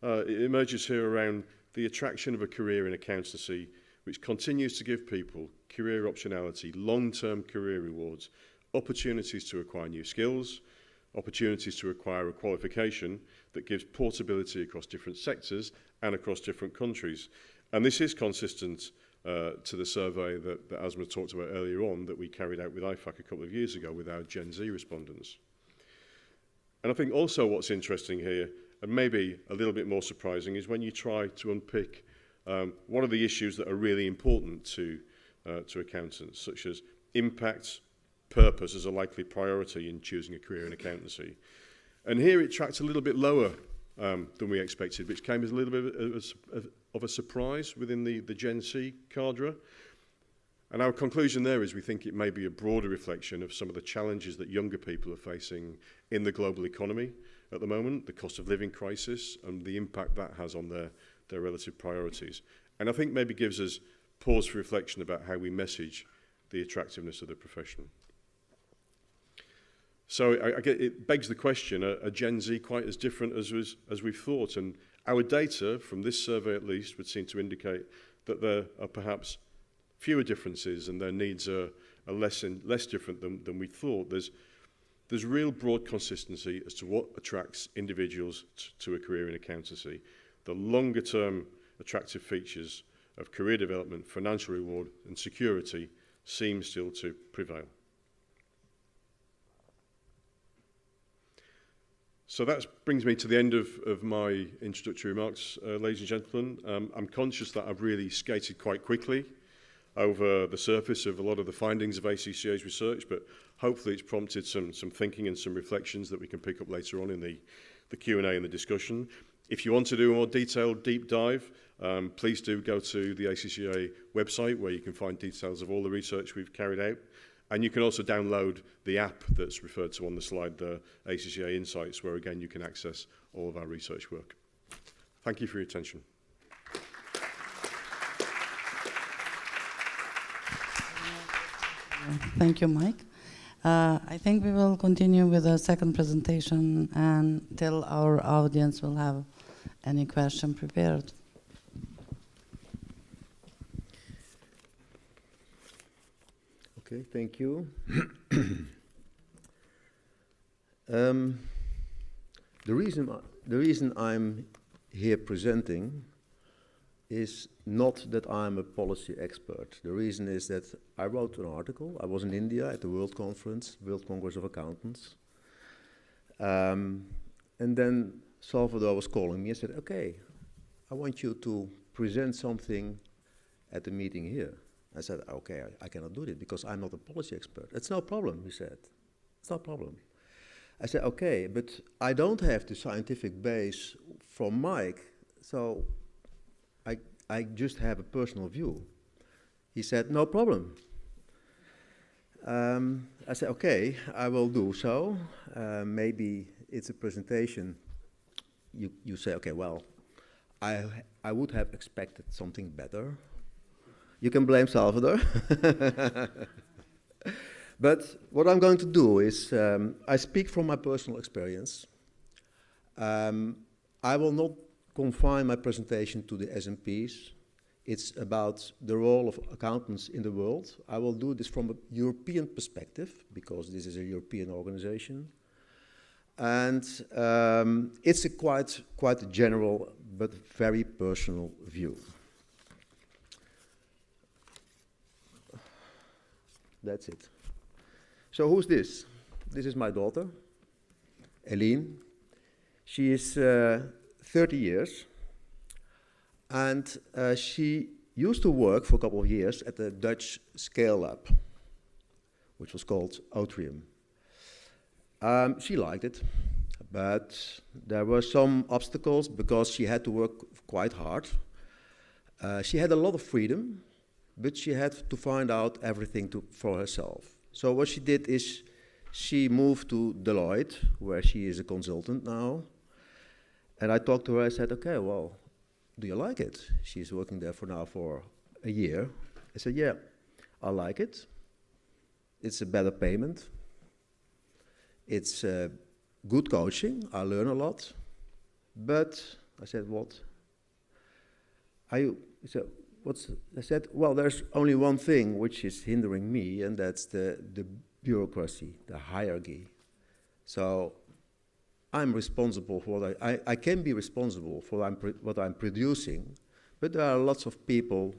Speaker 8: It emerges here around the attraction of a career in accountancy, which continues to give people career optionality, long-term career rewards, opportunities to acquire new skills, opportunities to acquire a qualification that gives portability across different sectors and across different countries. And this is consistent to the survey that Asma talked about earlier on that we carried out with IFAC a couple of years ago with our Gen Z respondents. And I think also what's interesting here, and maybe a little bit more surprising, is when you try to unpick what are the issues that are really important to accountants, such as impact, purpose as a likely priority in choosing a career in accountancy. And here it tracked a little bit lower than we expected, which came as a little bit of a surprise within the Gen Z cadre. And our conclusion there is we think it may be a broader reflection of some of the challenges that younger people are facing in the global economy at the moment, the cost of living crisis and the impact that has on their relative priorities. And I think maybe gives us pause for reflection about how we message the attractiveness of the profession. So it begs the question, are Gen Z quite as different as we've thought? And our data, from this survey at least, would seem to indicate that there are perhaps fewer differences and their needs are less different than we thought. There's real broad consistency as to what attracts individuals to a career in accountancy. The longer term attractive features of career development, financial reward and security seem still to prevail. So that brings me to the end of my introductory remarks, ladies and gentlemen. I'm conscious that I've really skated quite quickly over the surface of a lot of the findings of ACCA's research, but hopefully it's prompted some thinking and some reflections that we can pick up later on in the Q&A and the discussion. If you want to do a more detailed deep dive, please do go to the ACCA website where you can find details of all the research we've carried out. And you can also download the app that's referred to on the slide, the ACCA Insights, where again you can access all of our research work. Thank you for your attention.
Speaker 7: Thank you, Mike. I think we will continue with the second presentation until our audience will have any question prepared.
Speaker 9: Okay, thank you. The reason I'm here presenting is not that I'm a policy expert. The reason is that I wrote an article. I was in India at the World Conference, World Congress of Accountants. And then Salvador was calling me and said, okay, I want you to present something at the meeting here. I said, okay, I cannot do it because I'm not a policy expert. It's no problem, he said. It's no problem. I said, okay, but I don't have the scientific base from Mike, so I just have a personal view. He said, no problem. I said, okay, I will do so. Maybe it's a presentation. You say, okay, well, I would have expected something better. You can blame Salvador. But what I'm going to do is, I speak from my personal experience. I will not confine my presentation to the SMPs. It's about the role of accountants in the world. I will do this from a European perspective, because this is a European organization. And it's a quite general, but very personal view. That's it. So who's this? This is my daughter, Eline. She is 30 years, and she used to work for a couple of years at the Dutch Scale Lab, which was called Atrair. She liked it, but there were some obstacles because she had to work quite hard. She had a lot of freedom, but she had to find out everything for herself. So what she did is she moved to Deloitte, where she is a consultant now. And I talked to her, I said, okay, well, do you like it? She's working there for a year. I said, yeah, I like it. It's a better payment. It's good coaching. I learn a lot. But I said, what? I said, well, there's only one thing which is hindering me, and that's the bureaucracy, the hierarchy. So I'm responsible for what I can be responsible for what I'm producing, but there are lots of people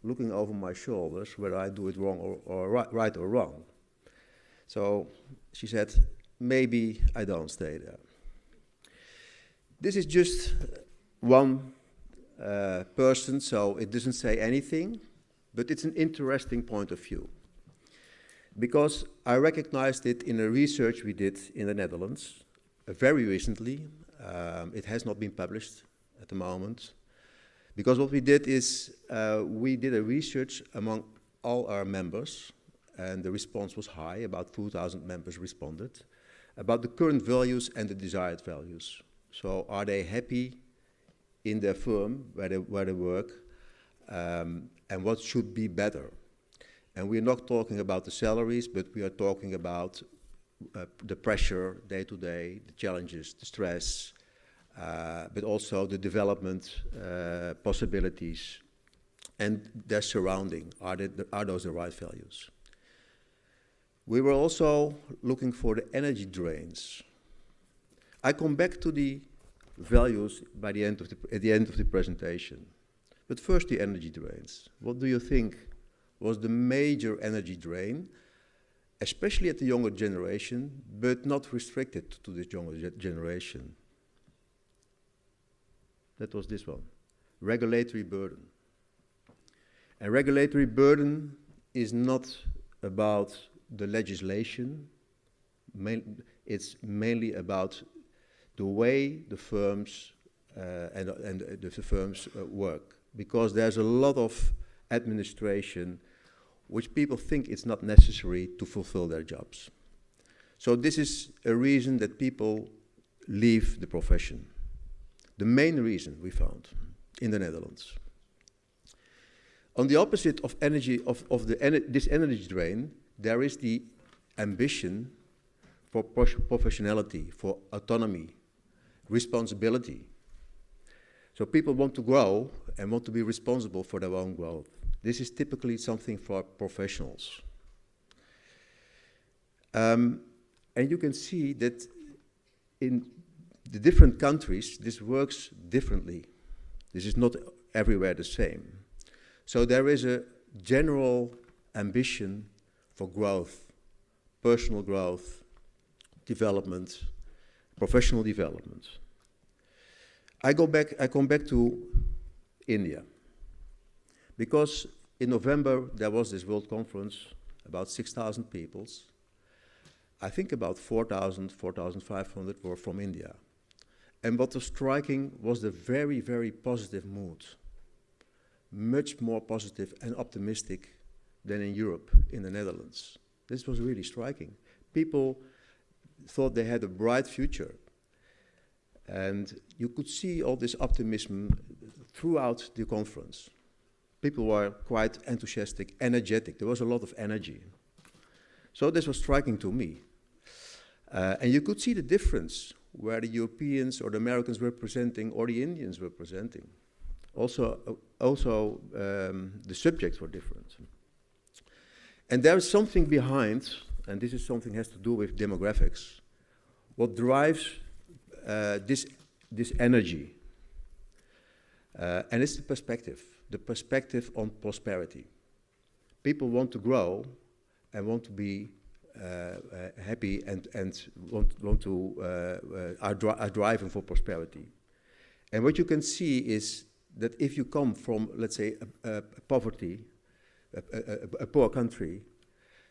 Speaker 9: looking over my shoulders whether I do it wrong or right or wrong. So she said, maybe I don't stay there. This is just one person, so it doesn't say anything, but it's an interesting point of view. Because I recognized it in a research we did in the Netherlands very recently. It has not been published at the moment. Because what we did is we did a research among all our members, and the response was high. About 2,000 members responded about the current values and the desired values. So are they happy in their firm where they work, and what should be better? And we're not talking about the salaries, but we are talking about the pressure day to day, the challenges, the stress, but also the development possibilities and their surrounding. Are those the right values? We were also looking for the energy drains. I come back to the values by the end of at the end of the presentation. But first, the energy drains. What do you think was the major energy drain, especially at the younger generation, but not restricted to this younger generation? That was this one, regulatory burden. And regulatory burden is not about the legislation, it's mainly about the way the firms and the firms work, because there's a lot of administration which people think it's not necessary to fulfill their jobs. So this is a reason that people leave the profession. The main reason we found in the Netherlands. On the opposite of energy this energy drain, there is the ambition for professionality, for autonomy, responsibility. So people want to grow and want to be responsible for their own growth. This is typically something for professionals. And you can see that in the different countries, this works differently. This is not everywhere the same. So there is a general ambition for growth, personal growth, development, professional development. I come back to India, because in November there was this World Conference, about 6,000 people. I think about 4,000, 4,500 were from India. And what was striking was the very, very positive mood, much more positive and optimistic than in Europe, in the Netherlands. This was really striking. People thought they had a bright future. And you could see all this optimism throughout the conference. People were quite enthusiastic, energetic. There was a lot of energy. So this was striking to me. And you could see the difference where the Europeans or the Americans were presenting or the Indians were presenting. Also, the subjects were different. And there is something behind, and this is something has to do with demographics, what drives this energy. And it's the perspective on prosperity. People want to grow and want to be happy and are driving for prosperity. And what you can see is that if you come from, let's say, poverty, a poor country,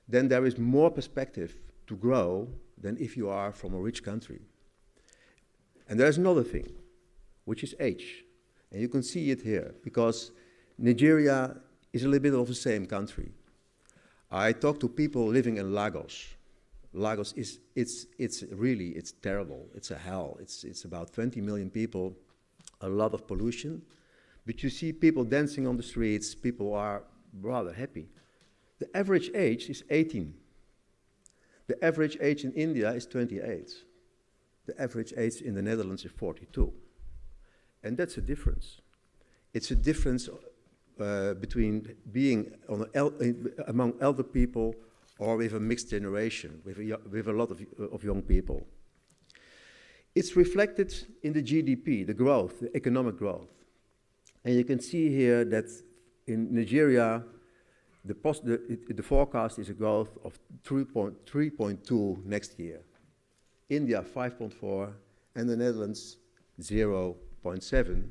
Speaker 9: then there is more perspective to grow than if you are from a rich country. And there's another thing, which is age. And you can see it here, because Nigeria is a little bit of the same country. I talk to people living in Lagos. Lagos it's terrible. It's a hell. It's about 20 million people, a lot of pollution. But you see people dancing on the streets, people are rather happy. The average age is 18. The average age in India is 28. The average age in the Netherlands is 42. And that's a difference. It's a difference between being among elder people or with a mixed generation, with a lot of young people. It's reflected in the GDP, the growth, the economic growth. And you can see here that in Nigeria, the forecast is a growth of 3.2 next year. India 5.4, and the Netherlands 0.7,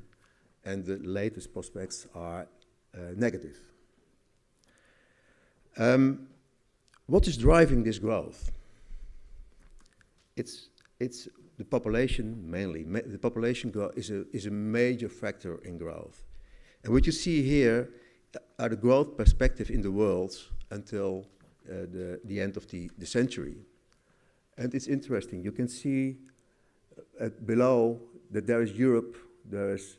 Speaker 9: and the latest prospects are negative. What is driving this growth? It's the population mainly. The population growth is a major factor in growth. And what you see here are the growth perspective in the world until the end of the century. And it's interesting. You can see below that there is Europe, there is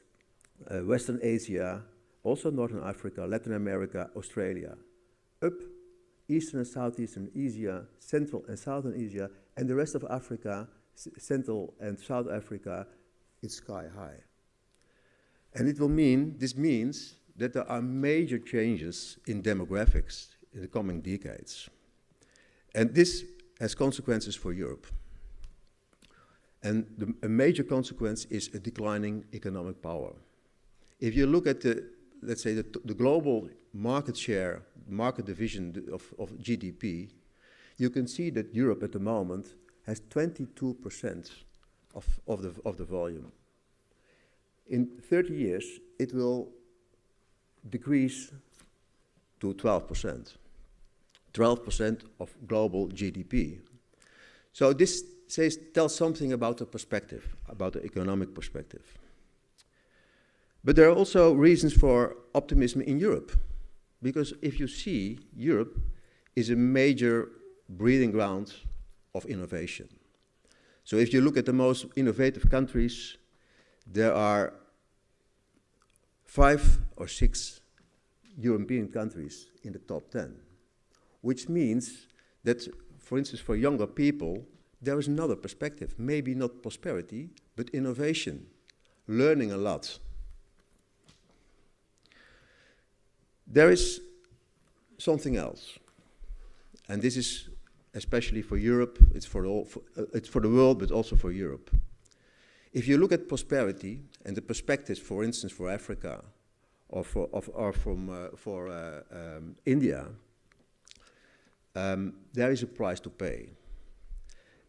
Speaker 9: Western Asia, also Northern Africa, Latin America, Australia. Up, Eastern and Southeastern Asia, Central and Southern Asia, and the rest of Africa, Central and South Africa, it's sky high. And this means that there are major changes in demographics in the coming decades. And this has consequences for Europe. And a major consequence is a declining economic power. If you look at let's say, the global market share, market division of GDP, you can see that Europe at the moment has 22% of the volume. In 30 years, it will decrease to 12%. 12% of global GDP. So this tells something about the perspective, about the economic perspective. But there are also reasons for optimism in Europe, because if you see, Europe is a major breeding ground of innovation. So if you look at the most innovative countries, there are 5 or 6 European countries in the top 10, which means that, for instance, for younger people, there is another perspective, maybe not prosperity, but innovation, learning a lot. There is something else, and this is especially for Europe, it's for the world, but also for Europe. If you look at prosperity and the perspectives, for instance, for Africa or for India, there is a price to pay,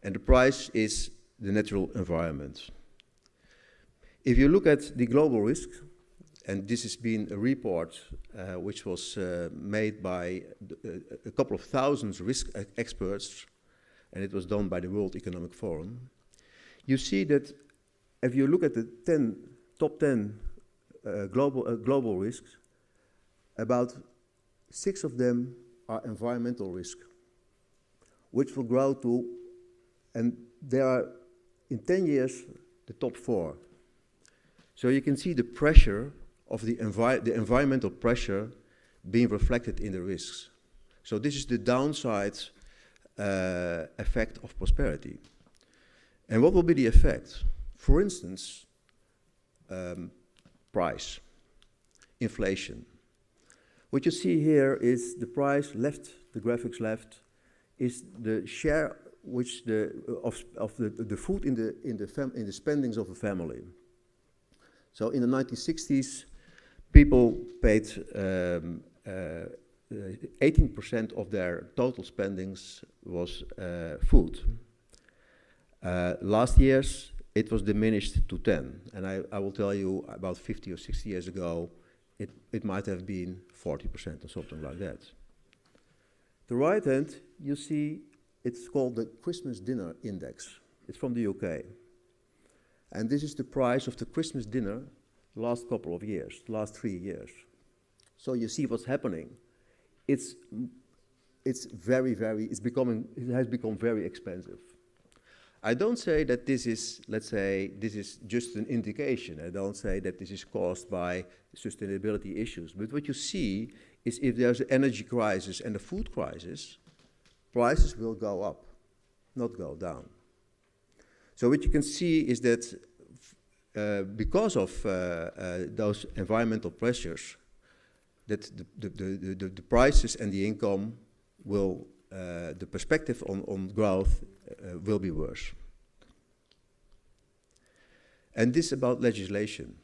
Speaker 9: and the price is the natural environment. If you look at the global risk, and this has been a report which was made by a couple of thousand risk experts, and it was done by the World Economic Forum. You see that if you look at the top 10 global risks, about 6 of them are environmental risk, which will grow to, and they are in 10 years, the top 4. So you can see the pressure of the environmental pressure being reflected in the risks. So this is the downside effect of prosperity. And what will be the effect? For instance, price, inflation. What you see here is the price left, the graphics left, is the share which of the food in the spendings of a family. So in the 1960s, people paid 18% of their total spendings was food. Last years, it was diminished to 10, and I will tell you about 50 or 60 years ago, it might have been 40% or something like that. The right hand, you see, it's called the Christmas Dinner Index. It's from the UK. And this is the price of the Christmas dinner last couple of years, last 3 years. So you see what's happening. It has become very expensive. I don't say that this is, let's say, this is just an indication. I don't say that this is caused by sustainability issues. But what you see is if there's an energy crisis and a food crisis, prices will go up, not go down. So what you can see is that because of those environmental pressures, that the prices and the income will the perspective on growth will be worse. And this about legislation.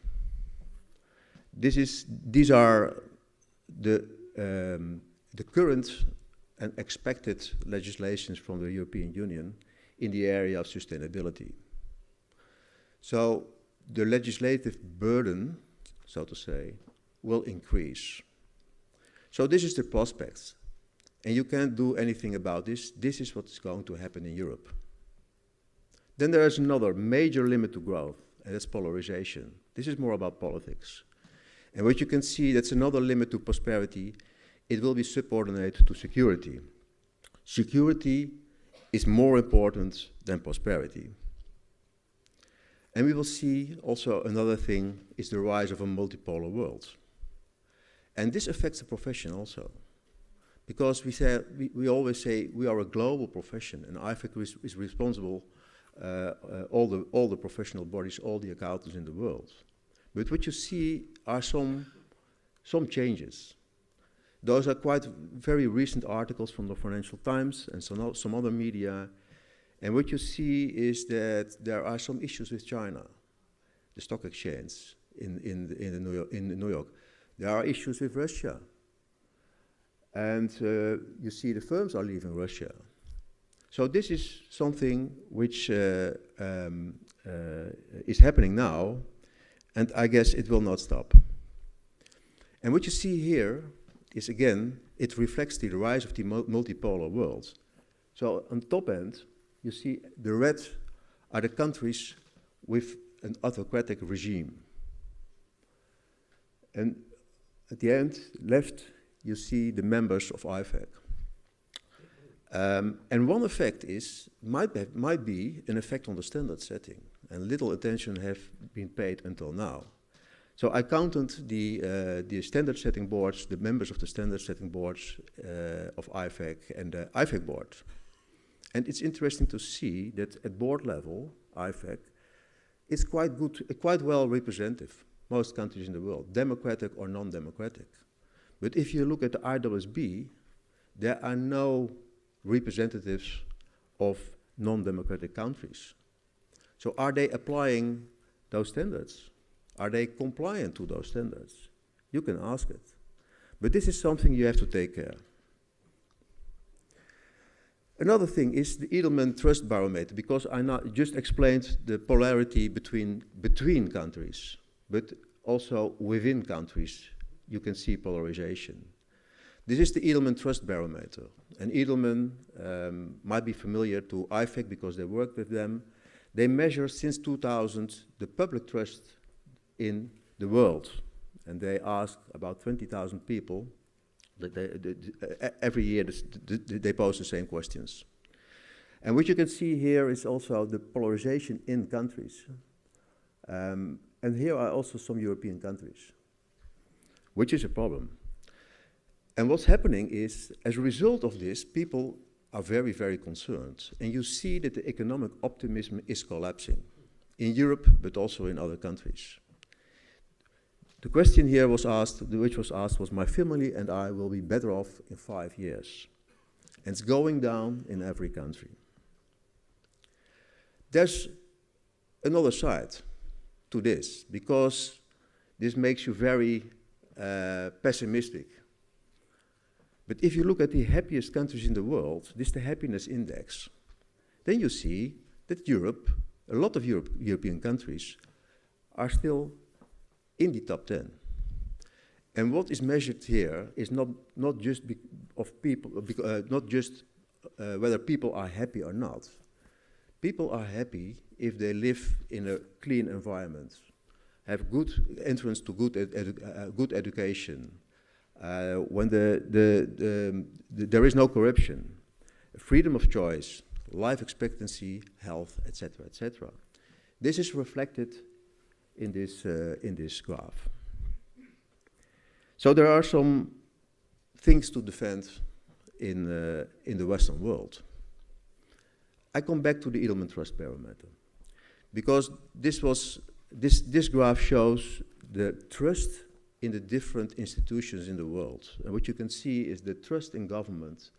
Speaker 9: These are the current and expected legislations from the European Union in the area of sustainability. So the legislative burden, so to say, will increase. So this is the prospects. And you can't do anything about this. This is what's going to happen in Europe. Then there is another major limit to growth, and that's polarization. This is more about politics. And what you can see, that's another limit to prosperity. It will be subordinate to security. Security is more important than prosperity. And we will see also another thing is the rise of a multipolar world. And this affects the profession also. Because we always say we are a global profession, and IFAC is responsible all the professional bodies, all the accountants in the world. But what you see are some changes. Those are quite very recent articles from the Financial Times and some other media. And what you see is that there are some issues with China, the stock exchange in New York. There are issues with Russia. And you see the firms are leaving Russia. So this is something which is happening now, and I guess it will not stop. And what you see here is, again, it reflects the rise of the multipolar world. So on the top end, you see the red are the countries with an autocratic regime. And at the end, left, you see the members of IFAC. And one effect might be an effect on the standard setting, and little attention have been paid until now. So I counted the standard setting boards, the members of the standard setting boards of IFAC and the IFAC board. And it's interesting to see that at board level, IFAC is quite good, quite well representative, most countries in the world, democratic or non-democratic. But if you look at the IWSB, there are no representatives of non-democratic countries. So are they applying those standards? Are they compliant to those standards? You can ask it. But this is something you have to take care. Another thing is the Edelman Trust Barometer, because I just explained the polarity between countries, but also within countries, you can see polarization. This is the Edelman Trust Barometer. And Edelman might be familiar to IFAC because they work with them. They measure since 2000 the public trust in the world. And they ask about 20,000 people. Every year they pose the same questions. And what you can see here is also the polarization in countries. And here are also some European countries, which is a problem. And what's happening is, as a result of this, people are very, very concerned. And you see that the economic optimism is collapsing in Europe, but also in other countries. The question here was asked, was my family and I will be better off in 5 years. And it's going down in every country. There's another side to this, because this makes you very pessimistic. But if you look at the happiest countries in the world, this is the happiness index, then you see that Europe, a lot of European countries, are still in the top 10. And what is measured here is not just whether people are happy or not. People are happy if they live in a clean environment, have good entrance to good education, when there is no corruption, freedom of choice, life expectancy, health, etc., etc. This is reflected in this graph. So there are some things to defend in the Western world. I come back to the Edelman Trust Barometer, because this graph shows the trust in the different institutions in the world. And what you can see is the trust in government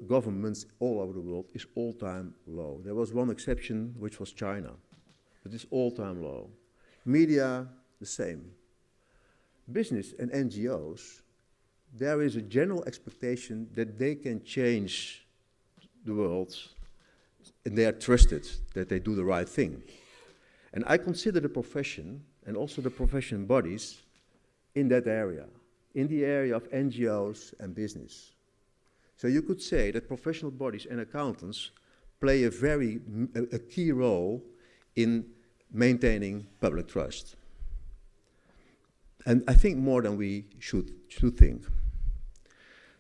Speaker 9: governments all over the world is all-time low. There was one exception, which was China, but it's all-time low. Media, the same. Business and NGOs, there is a general expectation that they can change the world, and they are trusted that they do the right thing. And I consider the profession and also the profession bodies in that area, in the area of NGOs and business. So you could say that professional bodies and accountants play a key role in maintaining public trust. And I think more than we should think.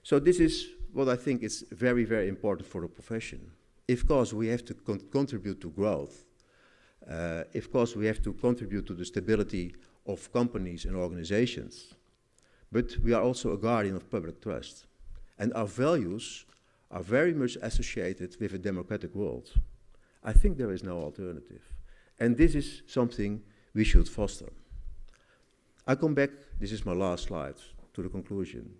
Speaker 9: So this is what I think is very, very important for the profession. Of course, we have to contribute to growth. Of course, we have to contribute to the stability of companies and organizations. But we are also a guardian of public trust. And our values are very much associated with a democratic world. I think there is no alternative. And this is something we should foster. I come back, this is my last slide, to the conclusion.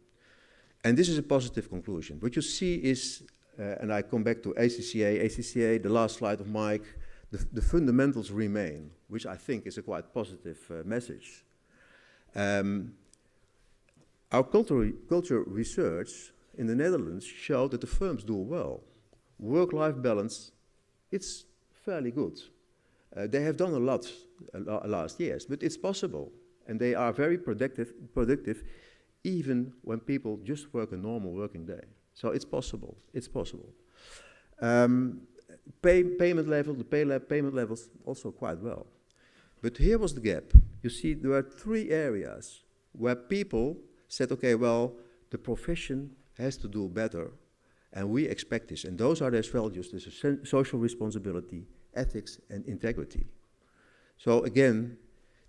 Speaker 9: And this is a positive conclusion. What you see is, and I come back to ACCA, the last slide of Mike, the fundamentals remain, which I think is a quite positive message. Our culture research in the Netherlands showed that the firms do well. Work-life balance, it's fairly good. They have done a lot last years, but it's possible. And they are very productive even when people just work a normal working day. So it's possible, it's possible. Payment levels also quite well. But here was the gap. You see, there are 3 areas where people said, okay, well, the profession has to do better, and we expect this. And those are their values, this is social responsibility, ethics, and integrity. So again,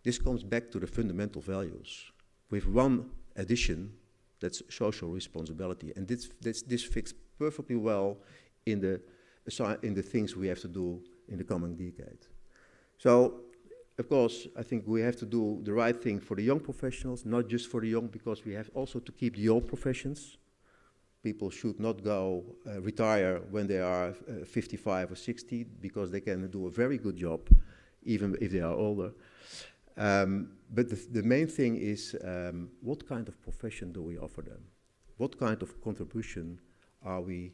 Speaker 9: this comes back to the fundamental values, with one addition, that's social responsibility. And this fits perfectly well in the things we have to do in the coming decade. So, of course, I think we have to do the right thing for the young professionals, not just for the young, because we have also to keep the old professions. People should not go retire when they are 55 or 60, because they can do a very good job, even if they are older. But the main thing is, what kind of profession do we offer them? What kind of contribution are we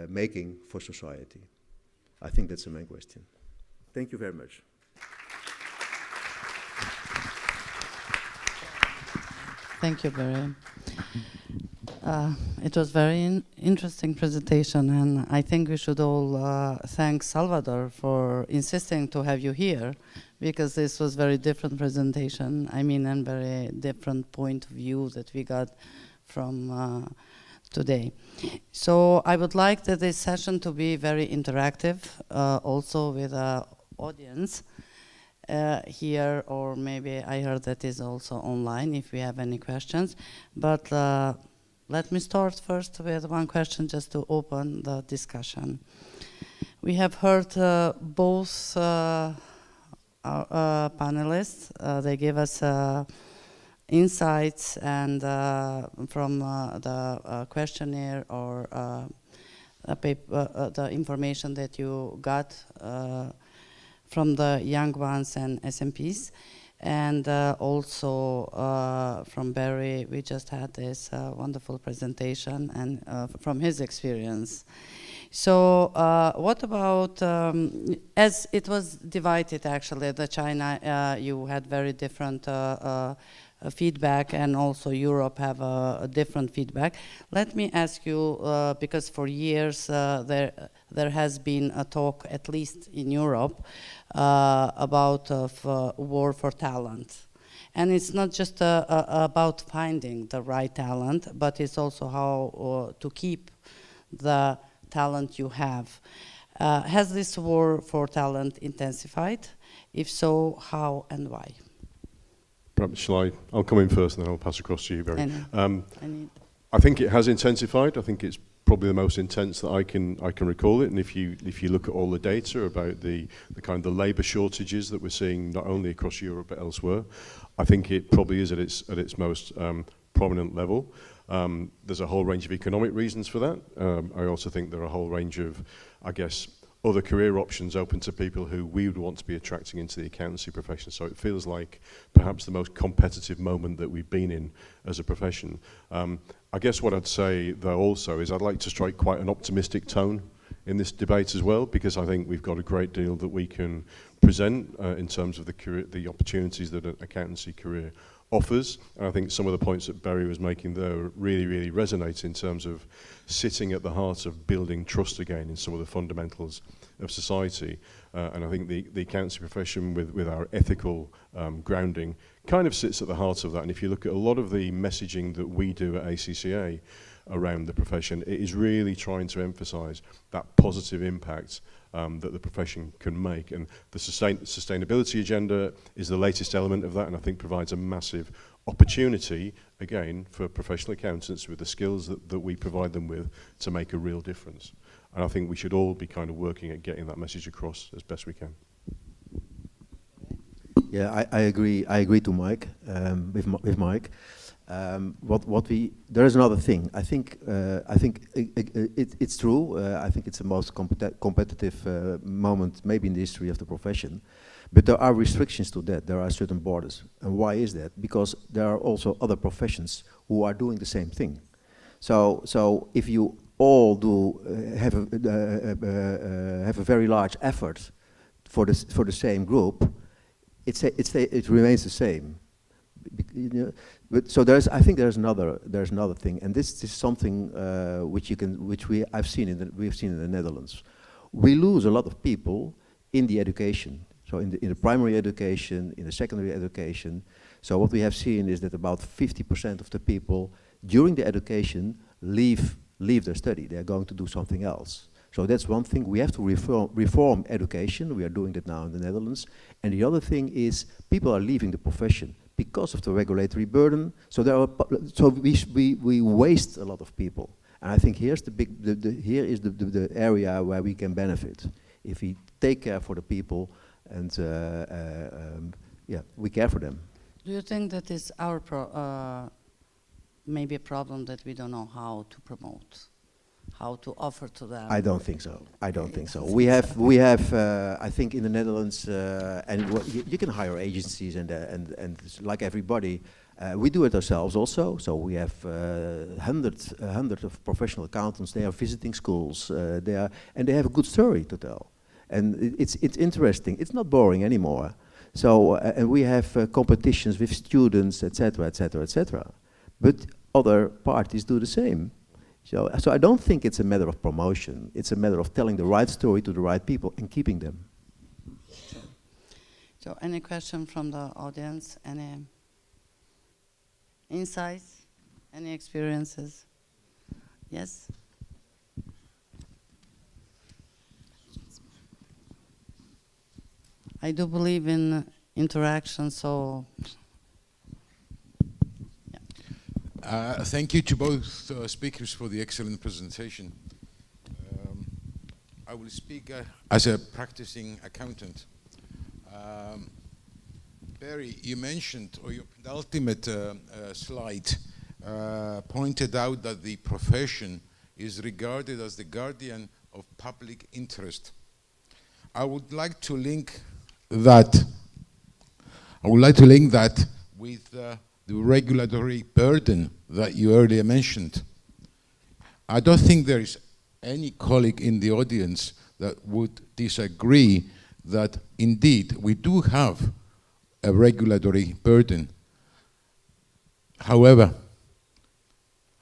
Speaker 9: making for society? I think that's the main question. Thank you very much.
Speaker 7: Thank you, Barry. It was very interesting presentation, and I think we should all thank Salvador for insisting to have you here, because this was very different presentation. I mean, and very different point of view that we got from today. So I would like this session to be very interactive, also with the audience here, or maybe I heard that is also online if we have any questions. But let me start first with one question just to open the discussion. We have heard both our panelists. They gave us insights and from the questionnaire or the information that you got from the young ones and SMPs. And also from Barry, we just had this wonderful presentation and from his experience. So what about, as it was divided actually, the China, you had very different feedback, and also Europe have a different feedback. Let me ask you, because for years there has been a talk, at least in Europe, about war for talent. And it's not just about finding the right talent, but it's also how to keep the talent you have. Has this war for talent intensified? If so, how and why?
Speaker 8: Perhaps I'll come in first and then I'll pass across to you, Barry. I think it has intensified. I think it's probably the most intense that I can recall it. And if you look at all the data about the kind of the labour shortages that we're seeing not only across Europe but elsewhere, I think it probably is at its most prominent level. There's a whole range of economic reasons for that. I also think there are a whole range of, I guess, other career options open to people who we would want to be attracting into the accountancy profession. So it feels like perhaps the most competitive moment that we've been in as a profession. I guess what I'd say, though, also is I'd like to strike quite an optimistic tone in this debate as well, because I think we've got a great deal that we can present in terms of the opportunities that an accountancy career offers. And I think some of the points that Barry was making there really, really resonate in terms of sitting at the heart of building trust again in some of the fundamentals of society. And I think the accountancy profession with our ethical grounding kind of sits at the heart of that. And if you look at a lot of the messaging that we do at ACCA around the profession, it is really trying to emphasize that positive impact that the profession can make. And the sustainability agenda is the latest element of that, and I think provides a massive opportunity, again, for professional accountants with the skills that we provide them with to make a real difference. And I think we should all be kind of working at getting that message across as best we can.
Speaker 9: Yeah, I agree. I agree to Mike with Mike. There is another thing. I think it's true. I think it's the most competitive moment maybe in the history of the profession. But there are restrictions to that. There are certain borders. And why is that? Because there are also other professions who are doing the same thing. So if you all do have a very large effort for the same group, it remains the same. But so I think there's another thing, and this is something we've seen in the Netherlands. We lose a lot of people in the education. So in the primary education, in the secondary education. So what we have seen is that about 50% of the people during the education leave their study. They are going to do something else. So that's one thing. We have to reform education. We are doing that now in the Netherlands. And the other thing is people are leaving the profession because of the regulatory burden. So we waste a lot of people. And I think here's here is the area where we can benefit. If we take care for the people and we care for them.
Speaker 7: Do you think that is maybe a problem that we don't know how to promote, how to offer to them?
Speaker 9: I don't think so. I don't think so. We have. I think in the Netherlands, and you can hire agencies and like everybody, we do it ourselves also. So we have hundreds of professional accountants. They are visiting schools. They have a good story to tell, and it's interesting. It's not boring anymore. So and we have competitions with students, etc., etc., etc. But other parties do the same. So I don't think it's a matter of promotion. It's a matter of telling the right story to the right people and keeping them.
Speaker 7: So any question from the audience? Any insights? Any experiences? Yes? I do believe in interaction, so...
Speaker 10: Thank you to both speakers for the excellent presentation. I will speak as a practicing accountant. Barry, you mentioned, or your penultimate slide pointed out that the profession is regarded as the guardian of public interest. I would like to link that with the regulatory burden that you earlier mentioned. I don't think there is any colleague in the audience that would disagree that indeed we do have a regulatory burden. However,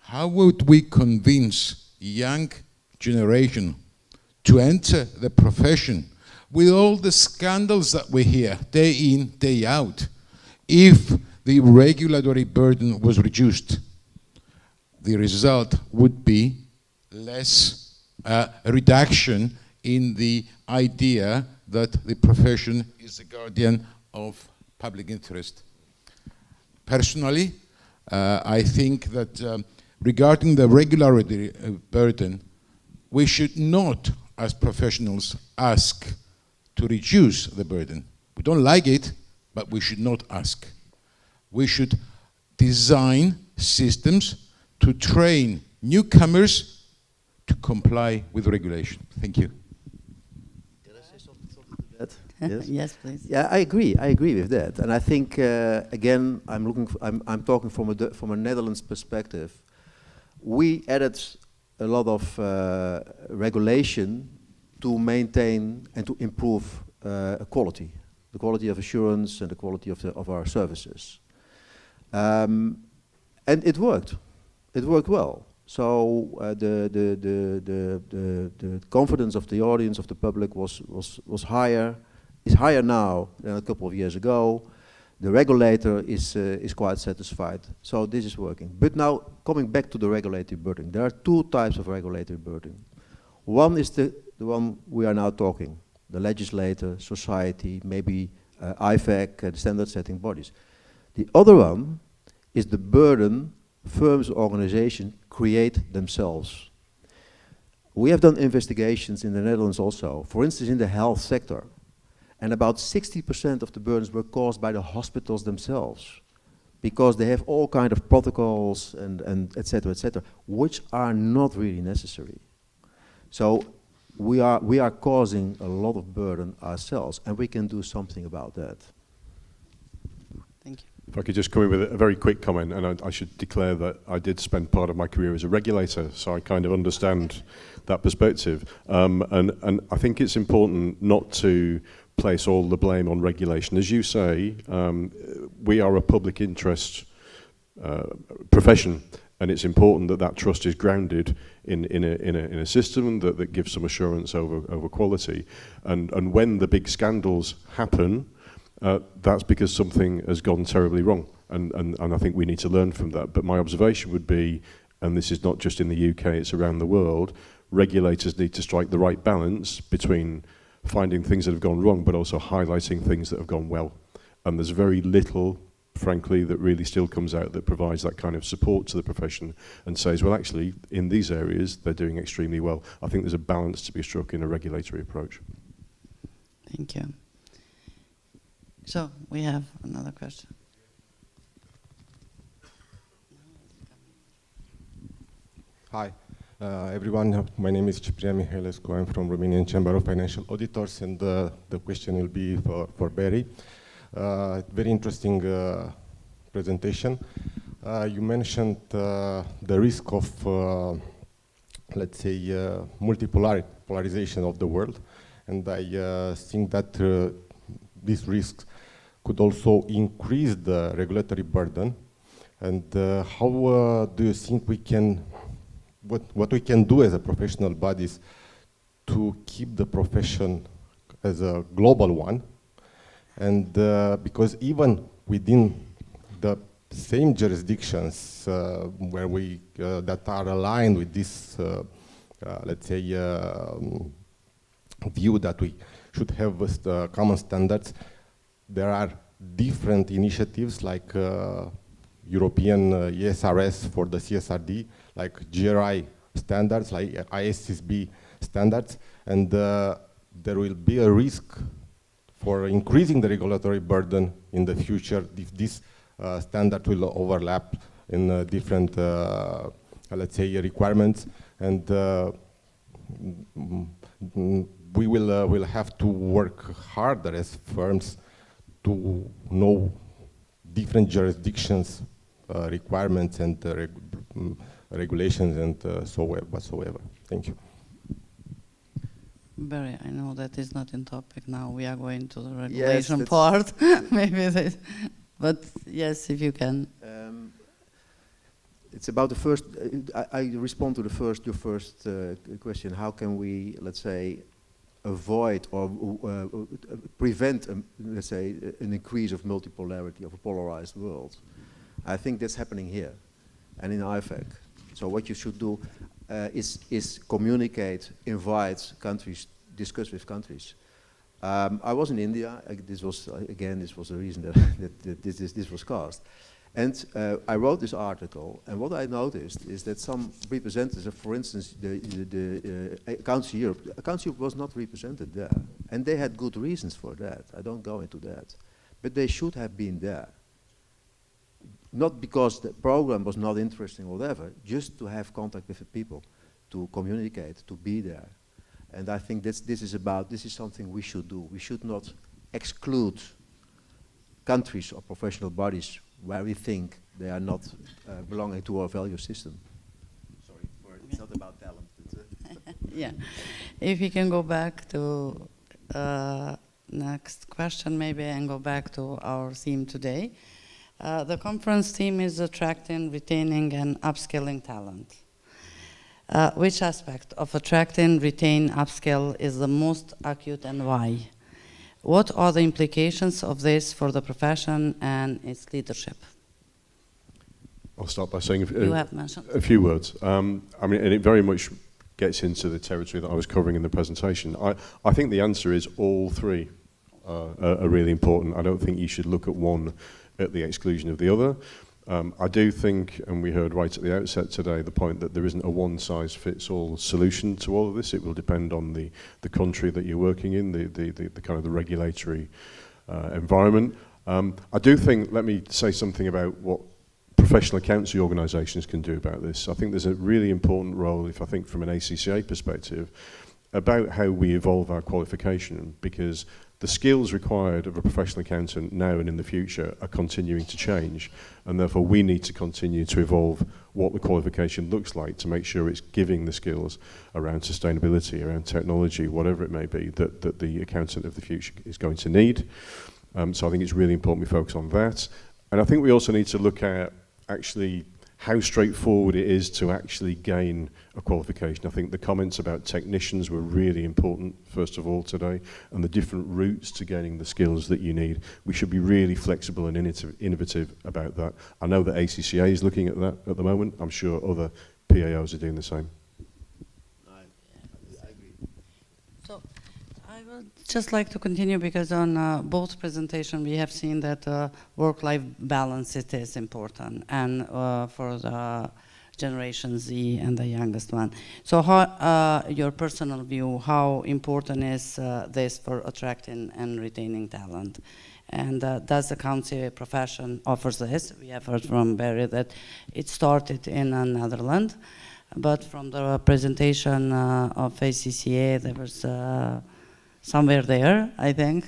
Speaker 10: how would we convince young generation to enter the profession with all the scandals that we hear day in, day out, if the regulatory burden was reduced? The result would be less reduction in the idea that the profession is the guardian of public interest. Personally, I think that regarding the regulatory burden, we should not, as professionals, ask to reduce the burden. We don't like it, but we should not ask. We should design systems to train newcomers to comply with regulation? Thank you.
Speaker 9: Can I say something to that? Yes?
Speaker 7: Yes, please.
Speaker 9: Yeah, I agree with that. And I think, again, I'm talking from a Netherlands perspective. We added a lot of regulation to maintain and to improve quality, the quality of assurance and the quality of our services. And it worked. It worked well. So the confidence of the audience, of the public, was higher. Is higher now than a couple of years ago. The regulator is quite satisfied. So this is working. But now, coming back to the regulatory burden, there are two types of regulatory burden. One is the one we are now talking, the legislator, society, maybe IFAC, the standard setting bodies. The other one is the burden firms, organizations create themselves. We have done investigations in the Netherlands also, for instance in the health sector. And about 60% of the burdens were caused by the hospitals themselves, because they have all kind of protocols and et cetera, which are not really necessary. So we are causing a lot of burden ourselves, and we can do something about that.
Speaker 7: Thank you.
Speaker 8: If I could just come in with a very quick comment, and I should declare that I did spend part of my career as a regulator, so I kind of understand that perspective. And I think it's important not to place all the blame on regulation. As you say, we are a public interest profession, and it's important that that trust is grounded in a system that gives some assurance over quality. And when the big scandals happen, that's because something has gone terribly wrong. And I think we need to learn from that. But my observation would be, and this is not just in the UK, it's around the world, regulators need to strike the right balance between finding things that have gone wrong, but also highlighting things that have gone well. And there's very little, frankly, that really still comes out that provides that kind of support to the profession and says, well, actually, in these areas, they're doing extremely well. I think there's a balance to be struck in a regulatory approach.
Speaker 7: Thank you. So, we have another question.
Speaker 11: Hi. Everyone, my name is Ciprian Mihailescu. I'm from Romanian Chamber of Financial Auditors, and the question will be for Barry. Very interesting presentation. You mentioned the risk of, let's say, multipolarization of the world, and I think that this risk could also increase the regulatory burden. And how do you think we can what we can do as a professional bodies to keep the profession as a global one, and because even within the same jurisdictions where we that are aligned with this, let's say, view that we should have common standards, there are different initiatives like European ESRS for the CSRD, like GRI standards, like ISSB standards, and there will be a risk for increasing the regulatory burden in the future if this standard will overlap in different, let's say, requirements, and we will have to work harder as firms to know different jurisdictions' requirements and regulations and so whatsoever. Thank you.
Speaker 7: Barry, I know that is not in topic now. We are going to the regulation part. Maybe that, but yes, if you can.
Speaker 9: It's about the first. I respond to your first question. How can we, let's say, avoid or prevent, let's say, an increase of multipolarity of a polarized world? I think that's happening here, and in IFAC. So what you should do is communicate, invite countries, discuss with countries. I was in India. This was the reason that this was cast. And I wrote this article, and what I noticed is that some representatives of, for instance, the Council Europe was not represented there. And they had good reasons for that. I don't go into that. But they should have been there. not because the program was not interesting or whatever, just to have contact with the people, to communicate, to be there. And I think this is something we should do. We should not exclude countries or professional bodies where we think they are not belonging to our value system. Sorry, it's not about talent.
Speaker 7: Yeah, if we can go back to next question maybe and go back to our theme today. The conference theme is attracting, retaining and upskilling talent. Which aspect of attracting, retain, upskill is the most acute and why? What are the implications of this for the profession and its leadership?
Speaker 8: I'll start by saying
Speaker 7: a
Speaker 8: few words. I mean, and it very much gets into the territory that I was covering in the presentation. I think the answer is all three are really important. I don't think you should look at one at the exclusion of the other. I do think, and we heard right at the outset today, the point that there isn't a one-size-fits-all solution to all of this. It will depend on the country that you're working in, the kind of the regulatory environment. I do think, let me say something about what professional accountancy organisations can do about this. I think there's a really important role, if I think from an ACCA perspective, about how we evolve our qualification, because the skills required of a professional accountant now and in the future are continuing to change, and therefore we need to continue to evolve what the qualification looks like to make sure it's giving the skills around sustainability, around technology, whatever it may be, that the accountant of the future is going to need. So I think it's really important we focus on that. And I think we also need to look at actually how straightforward it is to actually gain a qualification. I think the comments about technicians were really important, first of all, today, and the different routes to gaining the skills that you need. We should be really flexible and innovative about that. I know that ACCA is looking at that at the moment. I'm sure other PAOs are doing the same.
Speaker 9: I agree.
Speaker 7: So I would just like to continue because on both presentations we have seen that work-life balance it is important, and for the Generation Z and the youngest one. So how, your personal view, how important is this for attracting and retaining talent? And does the accountancy profession offers this? We have heard from Barry that it started in Netherlands, but from the presentation of ACCA there was somewhere there, I think.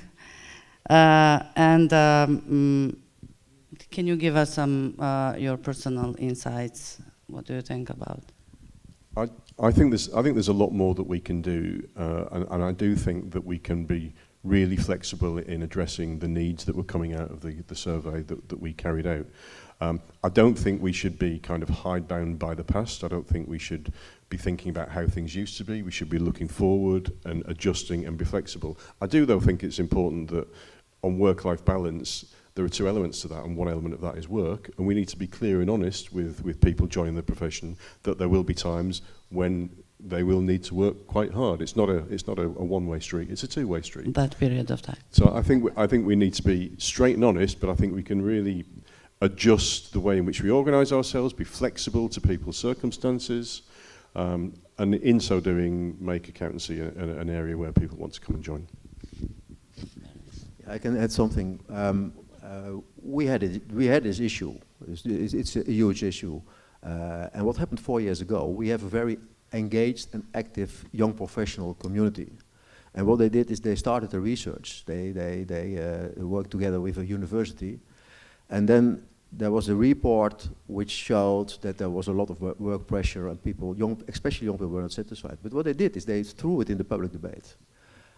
Speaker 7: Can you give us some your personal insights? What do you think about?
Speaker 8: I think there's a lot more that we can do, and I do think that we can be really flexible in addressing the needs that were coming out of the survey that we carried out. I don't think we should be kind of hidebound by the past. I don't think we should be thinking about how things used to be. We should be looking forward and adjusting and be flexible. I do, though, think it's important that on work-life balance, there are two elements to that, and one element of that is work, and we need to be clear and honest with people joining the profession that there will be times when they will need to work quite hard. It's not a one-way street, it's a two-way street.
Speaker 7: That period of time.
Speaker 8: So I think we need to be straight and honest, but I think we can really adjust the way in which we organise ourselves, be flexible to people's circumstances, and in so doing, make accountancy an area where people want to come and join.
Speaker 9: I can add something. We had this issue. It's a huge issue. And what happened 4 years ago, we have a very engaged and active young professional community. And what they did is they started a research. They worked together with a university. And then there was a report which showed that there was a lot of work pressure and people, especially young people, were not satisfied. But what they did is they threw it in the public debate.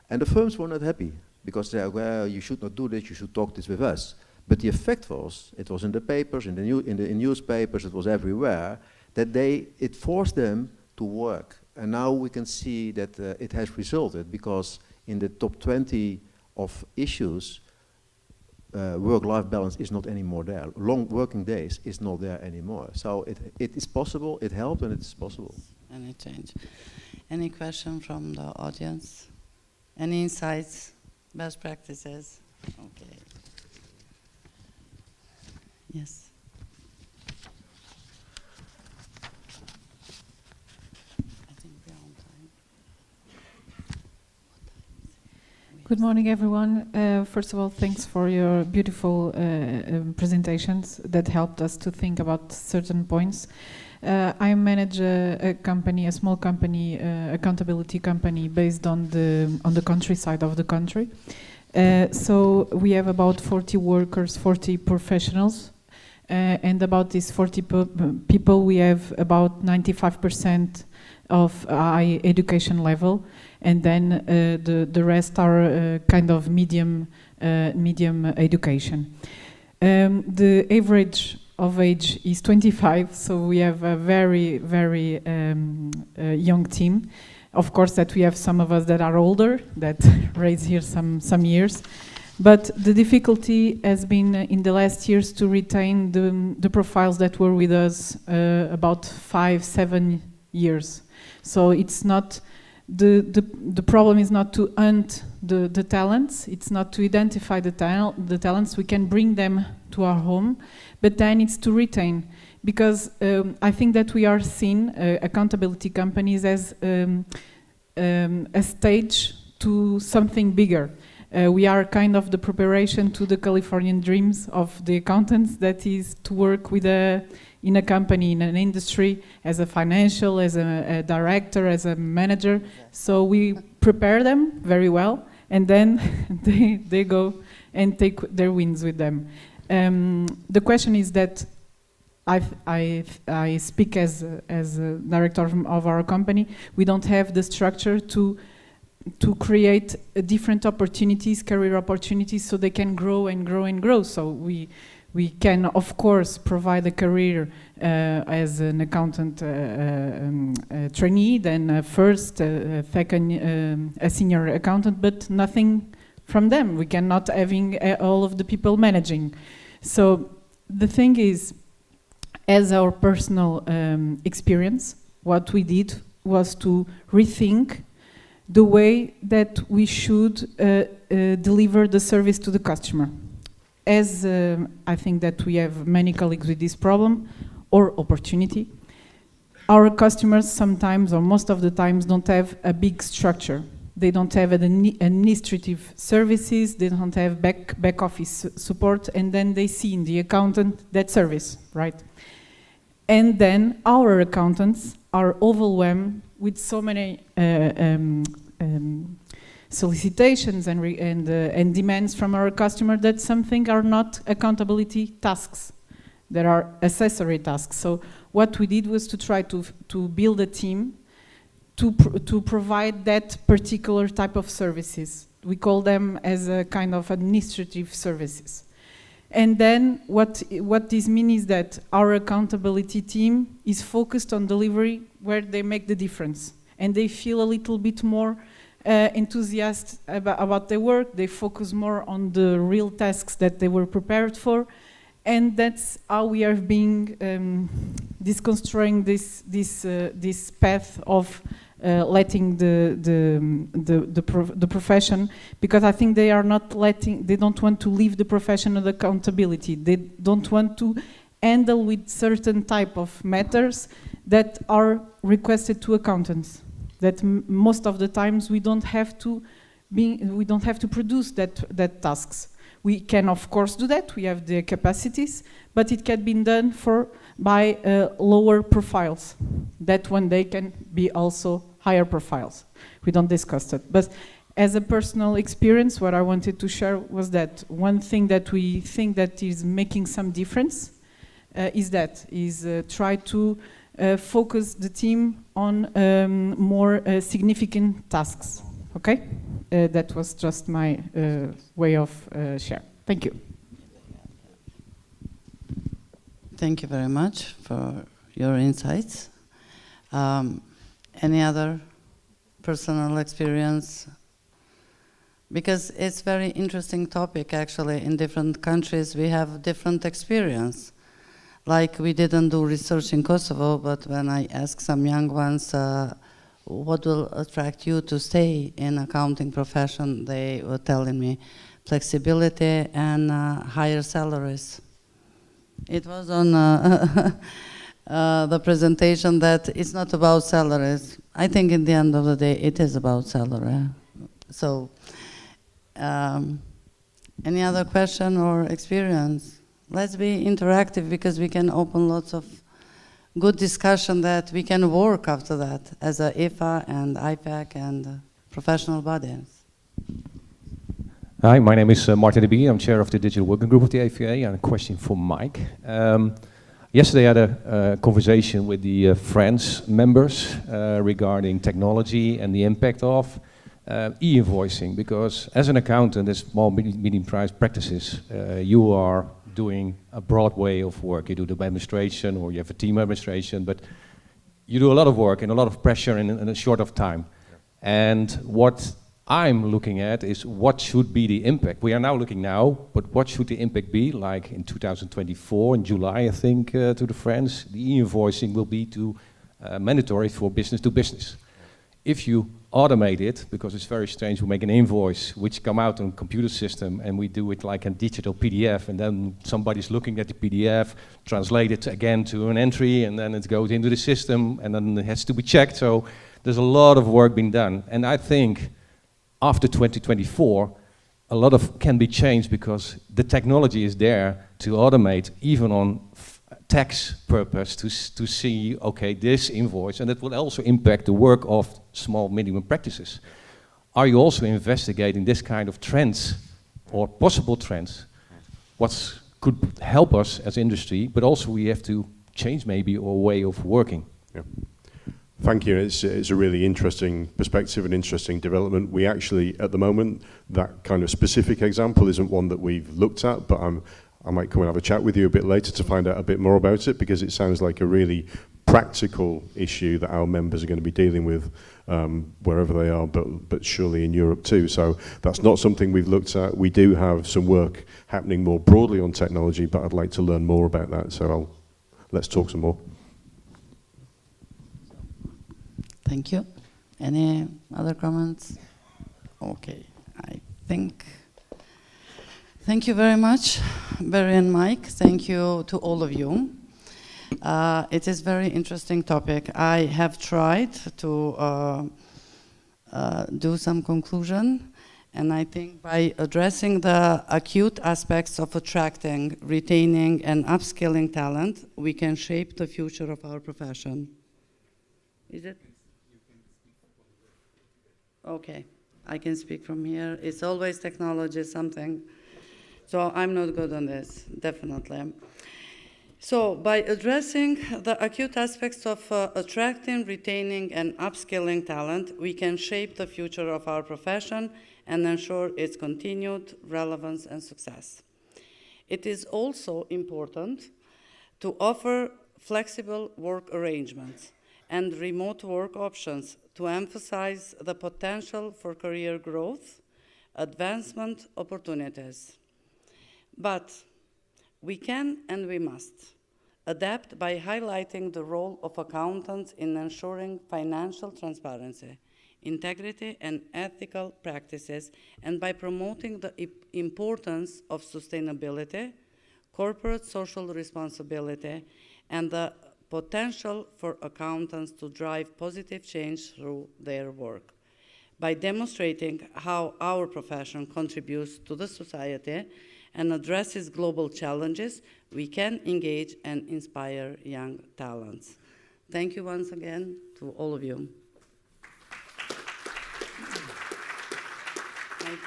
Speaker 9: And the firms were not happy because they said, well, you should not do this, you should talk this with us. But the effect was, it was in the papers, in newspapers, it was everywhere, that it forced them to work. And now we can see that it has resulted, because in the top 20 of issues, work-life balance is not anymore there. Long working days is not there anymore. So it is possible, it helped, and it is possible.
Speaker 7: Any change? Any question from the audience? Any insights, best practices? Okay. Yes. I think we're on time.
Speaker 12: Good morning, everyone. First of all, thanks for your beautiful presentations that helped us to think about certain points. I manage a company, a small company, accountability company based on the countryside of the country. So we have about 40 workers, 40 professionals, and about these 40 people, we have about 95% of high education level, and then the rest are kind of medium education. The average of age is 25, so we have a very young team. Of course, that we have some of us that are older, that raise here some years. But the difficulty has been in the last years to retain the profiles that were with us about 5-7 years. So it's not the problem is not to hunt the talents. It's not to identify the talents. We can bring them to our home, but then it's to retain, because I think that we are seen accountability companies as a stage to something bigger. We are kind of the preparation to the Californian dreams of the accountants, that is to work with in a company, in an industry, as a financial, as a director, as a manager. So we prepare them very well, and then they go and take their wins with them. The question is that I speak as a director of our company. We don't have the structure to create different opportunities, career opportunities, so they can grow and grow and grow. So we can, of course, provide a career as an accountant trainee, then first, second, a senior accountant, but nothing from them. We cannot having all of the people managing. So the thing is, as our personal experience, what we did was to rethink the way that we should deliver the service to the customer. As I think that we have many colleagues with this problem or opportunity, our customers sometimes or most of the times don't have a big structure. They don't have administrative services, they don't have back office support, and then they see in the accountant that service, right? And then our accountants are overwhelmed with so many solicitations and demands from our customer that something are not accountability tasks. There are accessory tasks. So what we did was to try to build a team to provide that particular type of services. We call them as a kind of administrative services. And then what this means is that our accountability team is focused on delivery where they make the difference. And they feel a little bit more enthusiastic about their work. They focus more on the real tasks that they were prepared for. And that's how we are being deconstructing this path of letting the profession, because I think they are not letting, they don't want to leave the profession of accountability. They don't want to handle with certain type of matters that are requested to accountants. That most of the times we don't have to produce that tasks. We can of course do that. We have the capacities, but it can be done by lower profiles. That one day can be also higher profiles. We don't discuss that. But as a personal experience, what I wanted to share was that one thing that we think that is making some difference is try to focus the team on more significant tasks. Okay? That was just my way of share. Thank you.
Speaker 7: Thank you very much for your insights. Any other personal experience? Because it's a very interesting topic, actually. In different countries, we have different experience. Like we didn't do research in Kosovo, but when I asked some young ones, what will attract you to stay in accounting profession, they were telling me flexibility and higher salaries. It was on the presentation that it's not about salaries. I think in the end of the day, it is about salary. So Any other question or experience? Let's be interactive because we can open lots of good discussion that we can work after that as a EFAA and IPAC and professional bodies.
Speaker 13: Hi, my name is Martin de Bie. I'm chair of the digital working group of the EFAA, and a question for Mike. Yesterday I had a conversation with the Friends members regarding technology and the impact of e-invoicing, because as an accountant, as small medium-priced practices, you are doing a broad way of work. You do the administration, or you have a team administration, but you do a lot of work and a lot of pressure in a short of time. And what I'm looking at is what should be the impact. We are now looking now, but what should the impact be? Like in 2024, in July, I think, to the Friends, the e-invoicing will be mandatory for business to business. If you automate it, because it's very strange, we make an invoice which come out on a computer system and we do it like a digital PDF, and then somebody's looking at the PDF, translate it again to an entry, and then it goes into the system, and then it has to be checked. So there's a lot of work being done. And I think after 2024, a lot of can be changed because the technology is there to automate, even on tax purpose, to see, okay, this invoice, and it will also impact the work of small minimum practices. Are you also investigating this kind of trends or possible trends? What could help us as industry, but also we have to change maybe our way of working.
Speaker 8: Yeah. Thank you. It's a really interesting perspective and interesting development. We actually, at the moment, that kind of specific example isn't one that we've looked at, but I might come and have a chat with you a bit later to find out a bit more about it, because it sounds like a really practical issue that our members are going to be dealing with wherever they are, but surely in Europe too. So that's not something we've looked at. We do have some work happening more broadly on technology, but I'd like to learn more about that. So let's talk some more.
Speaker 7: Thank you. Any other comments? Okay, I think. Thank you very much, Barry and Mike. Thank you to all of you. It is a very interesting topic. I have tried to do some conclusion, and I think by addressing the acute aspects of attracting, retaining, and upskilling talent, we can shape the future of our profession. Is it? Okay, I can speak from here. It's always technology, something. So I'm not good on this, definitely. So by addressing the acute aspects of attracting, retaining, and upskilling talent, we can shape the future of our profession and ensure its continued relevance and success. It is also important to offer flexible work arrangements and remote work options to emphasize the potential for career growth, advancement opportunities. But we can and we must adapt by highlighting the role of accountants in ensuring financial transparency, integrity, and ethical practices, and by promoting the importance of sustainability, corporate social responsibility, and the potential for accountants to drive positive change through their work. By demonstrating how our profession contributes to the society and addresses global challenges, we can engage and inspire young talents. Thank you once again to all of you.
Speaker 2: I'm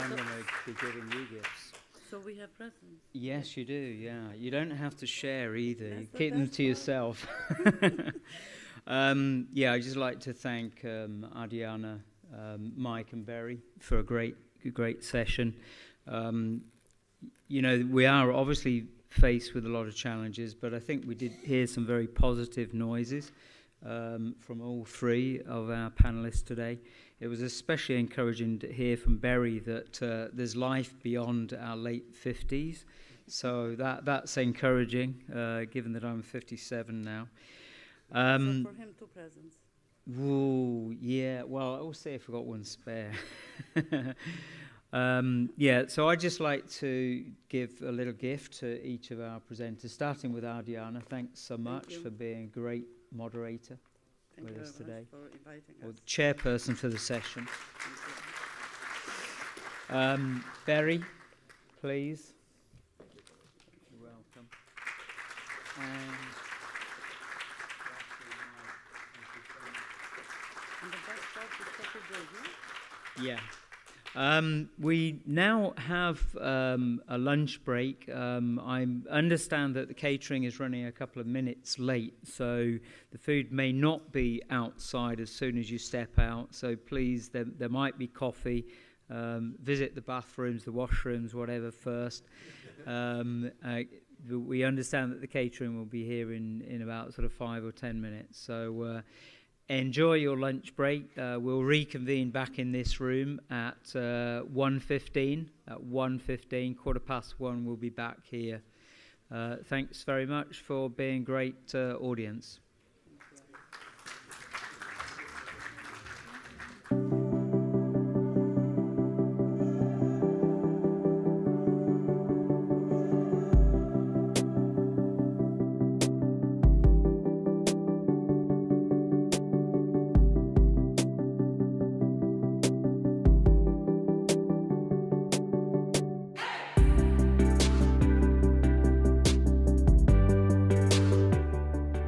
Speaker 2: going to be giving you gifts.
Speaker 7: So we have presents?
Speaker 2: Yes, you do, yeah. You don't have to share either. You keep them to yourself. Yeah, I'd just like to thank Adriana, Mike and Barry for a great session. You know, we are obviously faced with a lot of challenges, but I think we did hear some very positive noises from all three of our panelists today. It was especially encouraging to hear from Barry that there's life beyond our late 50s. So that's encouraging, given that I'm 57 now.
Speaker 7: So for him, 2 presents.
Speaker 2: Ooh, yeah. Well, I will say if I got one spare. Yeah, so I'd just like to give a little gift to each of our presenters, starting with Adriana. Thanks so much for being a great moderator with us today, or the chairperson for the session. Berry, please. You're welcome. And yeah. We now have a lunch break. I understand that the catering is running a couple of minutes late, so the food may not be outside as soon as you step out. So please, there might be coffee. Visit the bathrooms, the washrooms, whatever first. We understand that the catering will be here in about sort of 5 or 10 minutes. So enjoy your lunch break. We'll reconvene back in this room at 1:15. At 1:15, 1:15, we'll be back here. Thanks very much for being great audience.